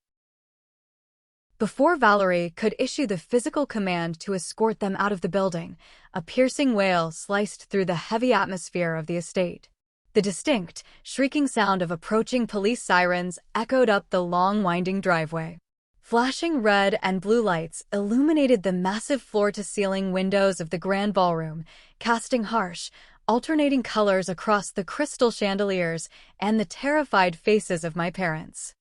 Before Valerie could issue the physical command to escort them out of the building, a piercing wail sliced through the heavy atmosphere of the estate. The distinct, shrieking sound of approaching police sirens echoed up the long, winding driveway. Flashing red and blue lights illuminated the massive floor-to-ceiling windows of the grand ballroom, casting harsh, alternating colors across the crystal chandeliers and the terrified faces of my parents.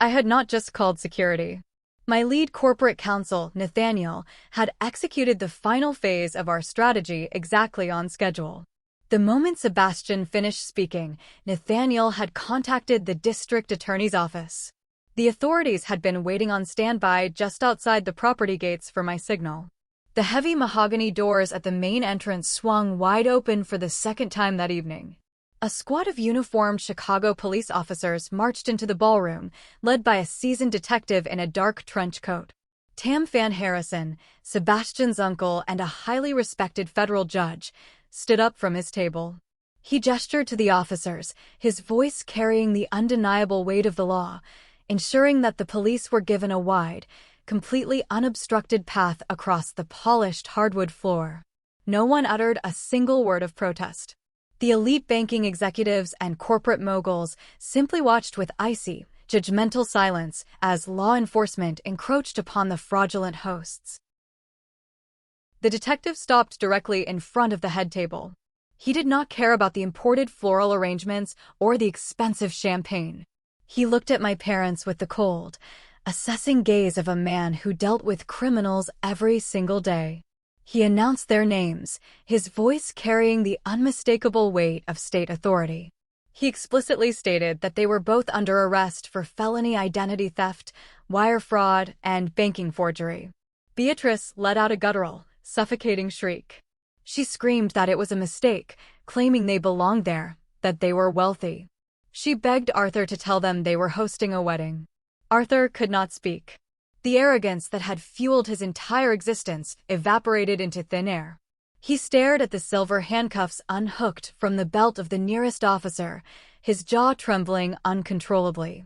I had not just called security. My lead corporate counsel, Nathaniel, had executed the final phase of our strategy exactly on schedule. The moment Sebastian finished speaking, Nathaniel had contacted the district attorney's office. The authorities had been waiting on standby just outside the property gates for my signal. The heavy mahogany doors at the main entrance swung wide open for the second time that evening. A squad of uniformed Chicago police officers marched into the ballroom, led by a seasoned detective in a dark trench coat. Tam Fan Harrison, Sebastian's uncle and a highly respected federal judge, stood up from his table. He gestured to the officers, his voice carrying the undeniable weight of the law, ensuring that the police were given a wide, completely unobstructed path across the polished hardwood floor. No one uttered a single word of protest. The elite banking executives and corporate moguls simply watched with icy, judgmental silence as law enforcement encroached upon the fraudulent hosts. The detective stopped directly in front of the head table. He did not care about the imported floral arrangements or the expensive champagne. He looked at my parents with the cold, assessing gaze of a man who dealt with criminals every single day. He announced their names, his voice carrying the unmistakable weight of state authority. He explicitly stated that they were both under arrest for felony identity theft, wire fraud, and banking forgery. Beatrice let out a guttural, suffocating shriek. She screamed that it was a mistake, claiming they belonged there, that they were wealthy. She begged Arthur to tell them they were hosting a wedding. Arthur could not speak. The arrogance that had fueled his entire existence evaporated into thin air. He stared at the silver handcuffs unhooked from the belt of the nearest officer, his jaw trembling uncontrollably.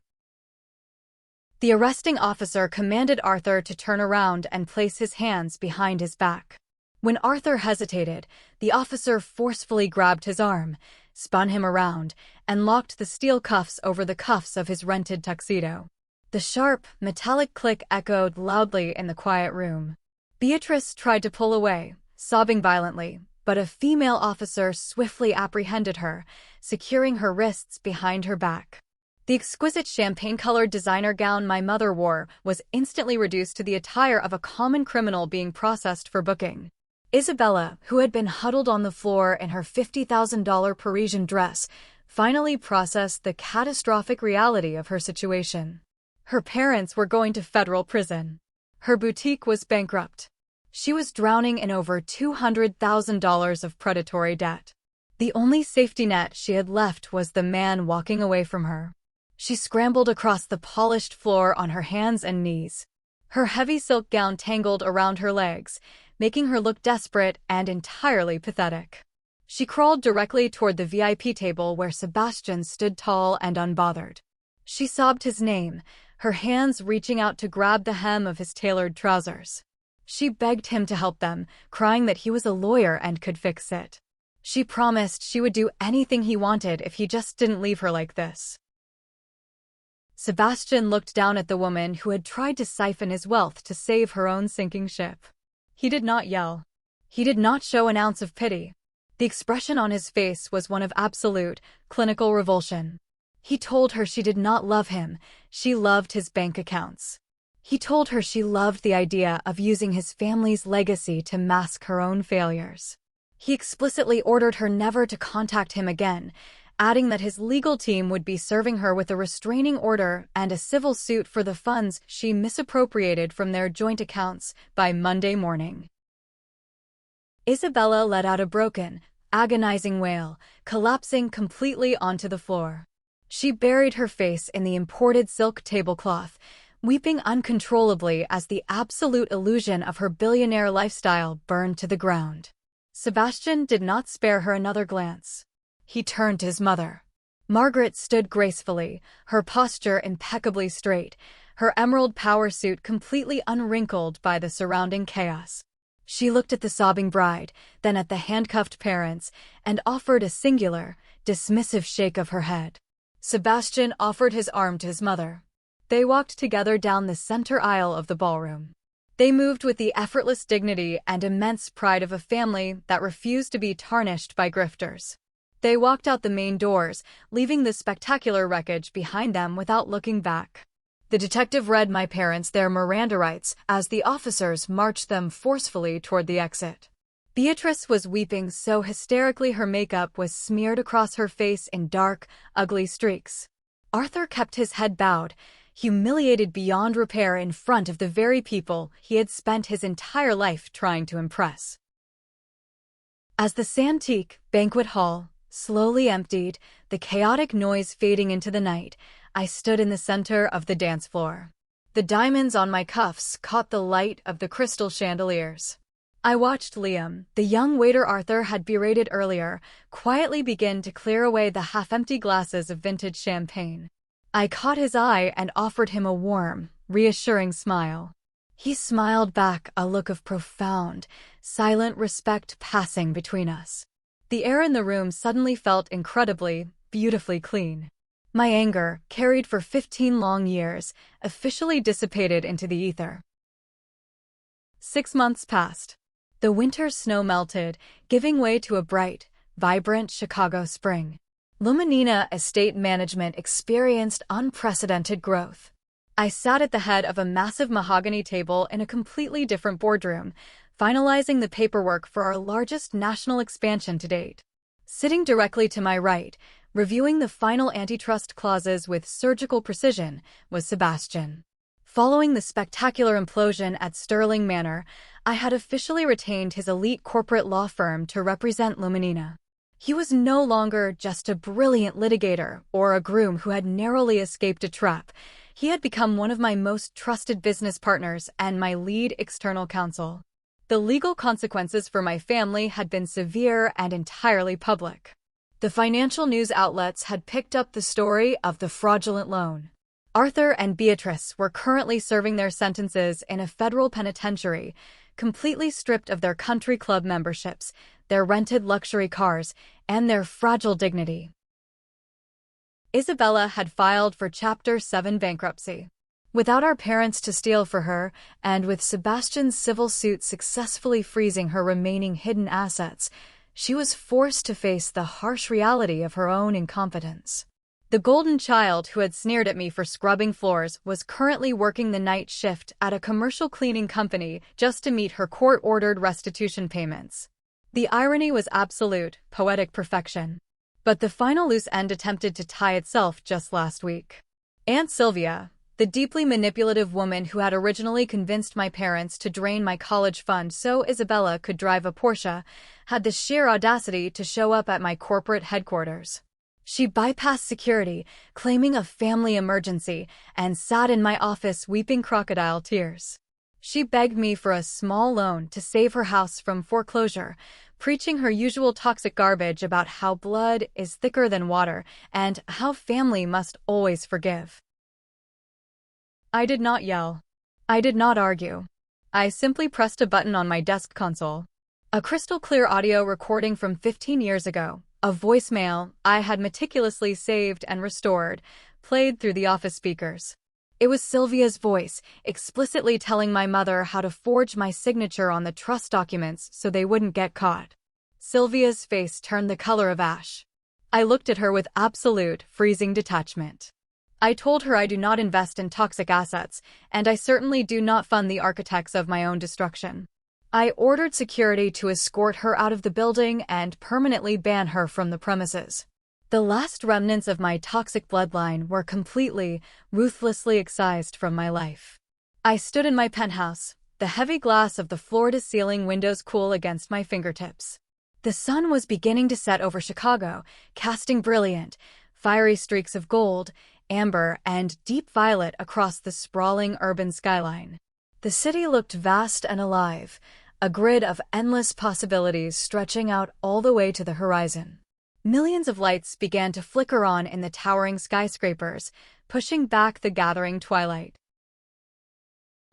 The arresting officer commanded Arthur to turn around and place his hands behind his back. When Arthur hesitated, the officer forcefully grabbed his arm, spun him around, and locked the steel cuffs over the cuffs of his rented tuxedo. The sharp, metallic click echoed loudly in the quiet room. Beatrice tried to pull away, sobbing violently, but a female officer swiftly apprehended her, securing her wrists behind her back. The exquisite champagne-colored designer gown my mother wore was instantly reduced to the attire of a common criminal being processed for booking. Isabella, who had been huddled on the floor in her $50,000 Parisian dress, finally processed the catastrophic reality of her situation. Her parents were going to federal prison. Her boutique was bankrupt. She was drowning in over $200,000 of predatory debt. The only safety net she had left was the man walking away from her. She scrambled across the polished floor on her hands and knees. Her heavy silk gown tangled around her legs, making her look desperate and entirely pathetic. She crawled directly toward the VIP table where Sebastian stood tall and unbothered. She sobbed his name, her hands reaching out to grab the hem of his tailored trousers. She begged him to help them, crying that he was a lawyer and could fix it. She promised she would do anything he wanted if he just didn't leave her like this. Sebastian looked down at the woman who had tried to siphon his wealth to save her own sinking ship. He did not yell. He did not show an ounce of pity. The expression on his face was one of absolute, clinical revulsion. He told her she did not love him, she loved his bank accounts. He told her she loved the idea of using his family's legacy to mask her own failures. He explicitly ordered her never to contact him again, adding that his legal team would be serving her with a restraining order and a civil suit for the funds she misappropriated from their joint accounts by Monday morning. Isabella let out a broken, agonizing wail, collapsing completely onto the floor. She buried her face in the imported silk tablecloth, weeping uncontrollably as the absolute illusion of her billionaire lifestyle burned to the ground. Sebastian did not spare her another glance. He turned to his mother. Margaret stood gracefully, her posture impeccably straight, her emerald power suit completely unwrinkled by the surrounding chaos. She looked at the sobbing bride, then at the handcuffed parents, and offered a singular, dismissive shake of her head. Sebastian offered his arm to his mother. They walked together down the center aisle of the ballroom. They moved with the effortless dignity and immense pride of a family that refused to be tarnished by grifters. They walked out the main doors, leaving the spectacular wreckage behind them without looking back. The detective read my parents their Miranda rights as the officers marched them forcefully toward the exit. Beatrice was weeping so hysterically her makeup was smeared across her face in dark, ugly streaks. Arthur kept his head bowed, humiliated beyond repair in front of the very people he had spent his entire life trying to impress. As the Santique banquet hall slowly emptied, the chaotic noise fading into the night, I stood in the center of the dance floor. The diamonds on my cuffs caught the light of the crystal chandeliers. I watched Liam, the young waiter Arthur had berated earlier, quietly begin to clear away the half-empty glasses of vintage champagne. I caught his eye and offered him a warm, reassuring smile. He smiled back, a look of profound, silent respect passing between us. The air in the room suddenly felt incredibly, beautifully clean. My anger, carried for 15 long years, officially dissipated into the ether. 6 months passed. The winter snow melted, giving way to a bright, vibrant Chicago spring. Luminina Estate Management experienced unprecedented growth. I sat at the head of a massive mahogany table in a completely different boardroom, finalizing the paperwork for our largest national expansion to date. Sitting directly to my right, reviewing the final antitrust clauses with surgical precision, was Sebastian. Following the spectacular implosion at Sterling Manor, I had officially retained his elite corporate law firm to represent Luminina. He was no longer just a brilliant litigator or a groom who had narrowly escaped a trap. He had become one of my most trusted business partners and my lead external counsel. The legal consequences for my family had been severe and entirely public. The financial news outlets had picked up the story of the fraudulent loan. Arthur and Beatrice were currently serving their sentences in a federal penitentiary, completely stripped of their country club memberships, their rented luxury cars, and their fragile dignity. Isabella had filed for Chapter 7 bankruptcy. Without our parents to steal for her, and with Sebastian's civil suit successfully freezing her remaining hidden assets, she was forced to face the harsh reality of her own incompetence. The golden child who had sneered at me for scrubbing floors was currently working the night shift at a commercial cleaning company just to meet her court-ordered restitution payments. The irony was absolute, poetic perfection. But the final loose end attempted to tie itself just last week. Aunt Sylvia, the deeply manipulative woman who had originally convinced my parents to drain my college fund so Isabella could drive a Porsche, had the sheer audacity to show up at my corporate headquarters. She bypassed security, claiming a family emergency, and sat in my office weeping crocodile tears. She begged me for a small loan to save her house from foreclosure, preaching her usual toxic garbage about how blood is thicker than water and how family must always forgive. I did not yell. I did not argue. I simply pressed a button on my desk console. A crystal-clear audio recording from 15 years ago, a voicemail I had meticulously saved and restored, played through the office speakers. It was Sylvia's voice, explicitly telling my mother how to forge my signature on the trust documents so they wouldn't get caught. Sylvia's face turned the color of ash. I looked at her with absolute, freezing detachment. I told her I do not invest in toxic assets, and I certainly do not fund the architects of my own destruction. I ordered security to escort her out of the building and permanently ban her from the premises. The last remnants of my toxic bloodline were completely, ruthlessly excised from my life. I stood in my penthouse, the heavy glass of the floor-to-ceiling windows cool against my fingertips. The sun was beginning to set over Chicago, casting brilliant, fiery streaks of gold, amber, and deep violet across the sprawling urban skyline. The city looked vast and alive, a grid of endless possibilities stretching out all the way to the horizon. Millions of lights began to flicker on in the towering skyscrapers, pushing back the gathering twilight.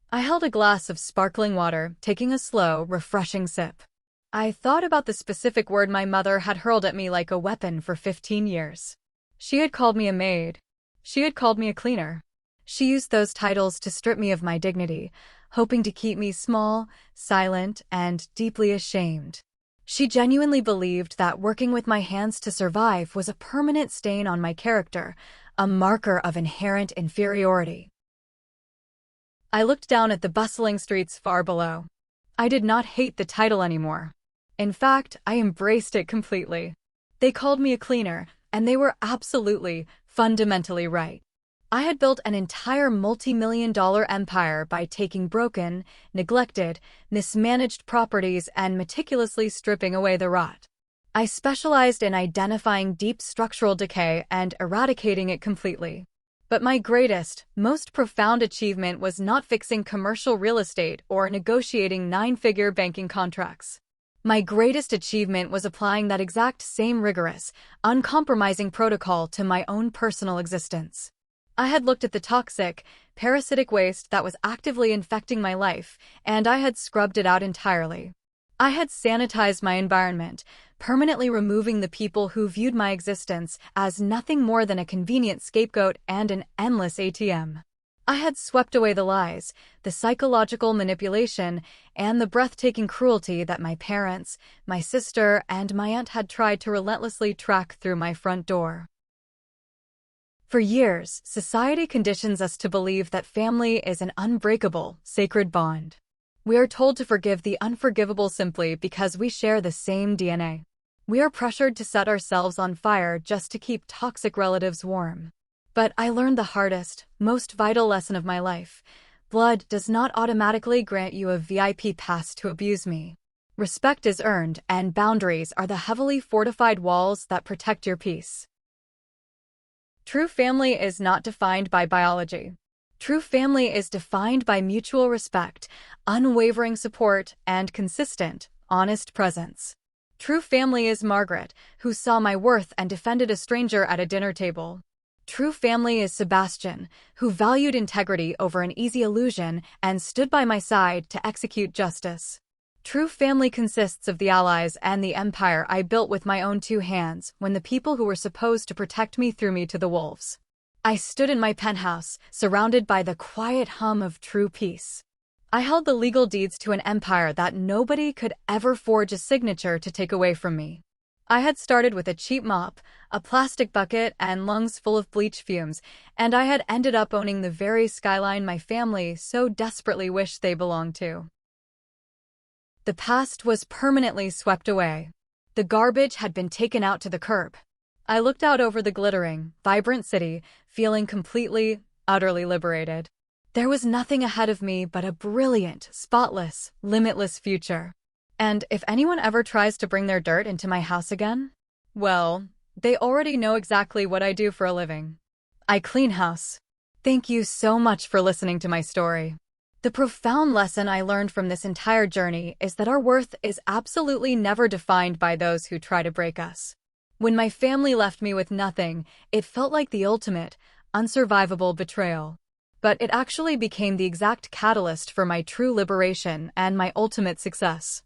I held a glass of sparkling water, taking a slow, refreshing sip. I thought about the specific word my mother had hurled at me like a weapon for 15 years. She had called me a maid. She had called me a cleaner. She used those titles to strip me of my dignity, hoping to keep me small, silent, and deeply ashamed. She genuinely believed that working with my hands to survive was a permanent stain on my character, a marker of inherent inferiority. I looked down at the bustling streets far below. I did not hate the title anymore. In fact, I embraced it completely. They called me a cleaner, and they were absolutely, fundamentally right. I had built an entire multi-million-dollar empire by taking broken, neglected, mismanaged properties and meticulously stripping away the rot. I specialized in identifying deep structural decay and eradicating it completely. But my greatest, most profound achievement was not fixing commercial real estate or negotiating nine-figure banking contracts. My greatest achievement was applying that exact same rigorous, uncompromising protocol to my own personal existence. I had looked at the toxic, parasitic waste that was actively infecting my life, and I had scrubbed it out entirely. I had sanitized my environment, permanently removing the people who viewed my existence as nothing more than a convenient scapegoat and an endless ATM. I had swept away the lies, the psychological manipulation, and the breathtaking cruelty that my parents, my sister, and my aunt had tried to relentlessly track through my front door. For years, society conditions us to believe that family is an unbreakable, sacred bond. We are told to forgive the unforgivable simply because we share the same DNA. We are pressured to set ourselves on fire just to keep toxic relatives warm. But I learned the hardest, most vital lesson of my life. Blood does not automatically grant you a VIP pass to abuse me. Respect is earned, and boundaries are the heavily fortified walls that protect your peace. True family is not defined by biology. True family is defined by mutual respect, unwavering support, and consistent, honest presence. True family is Margaret, who saw my worth and defended a stranger at a dinner table. True family is Sebastian, who valued integrity over an easy illusion and stood by my side to execute justice. True family consists of the allies and the empire I built with my own two hands when the people who were supposed to protect me threw me to the wolves. I stood in my penthouse, surrounded by the quiet hum of true peace. I held the legal deeds to an empire that nobody could ever forge a signature to take away from me. I had started with a cheap mop, a plastic bucket, and lungs full of bleach fumes, and I had ended up owning the very skyline my family so desperately wished they belonged to. The past was permanently swept away. The garbage had been taken out to the curb. I looked out over the glittering, vibrant city, feeling completely, utterly liberated. There was nothing ahead of me but a brilliant, spotless, limitless future. And if anyone ever tries to bring their dirt into my house again, well, they already know exactly what I do for a living. I clean house. Thank you so much for listening to my story. The profound lesson I learned from this entire journey is that our worth is absolutely never defined by those who try to break us. When my family left me with nothing, it felt like the ultimate, unsurvivable betrayal. But it actually became the exact catalyst for my true liberation and my ultimate success.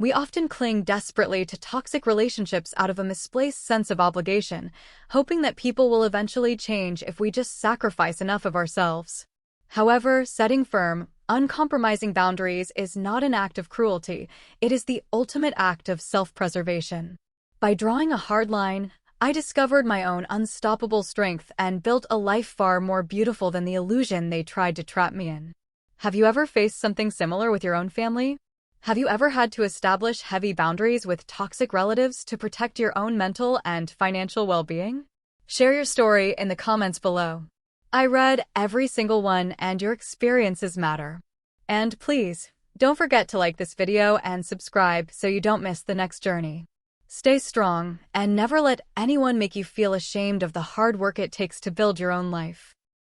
We often cling desperately to toxic relationships out of a misplaced sense of obligation, hoping that people will eventually change if we just sacrifice enough of ourselves. However, setting firm, uncompromising boundaries is not an act of cruelty, it is the ultimate act of self-preservation. By drawing a hard line, I discovered my own unstoppable strength and built a life far more beautiful than the illusion they tried to trap me in. Have you ever faced something similar with your own family? Have you ever had to establish heavy boundaries with toxic relatives to protect your own mental and financial well-being? Share your story in the comments below. I read every single one, and your experiences matter. And please, don't forget to like this video and subscribe so you don't miss the next journey. Stay strong, and never let anyone make you feel ashamed of the hard work it takes to build your own life.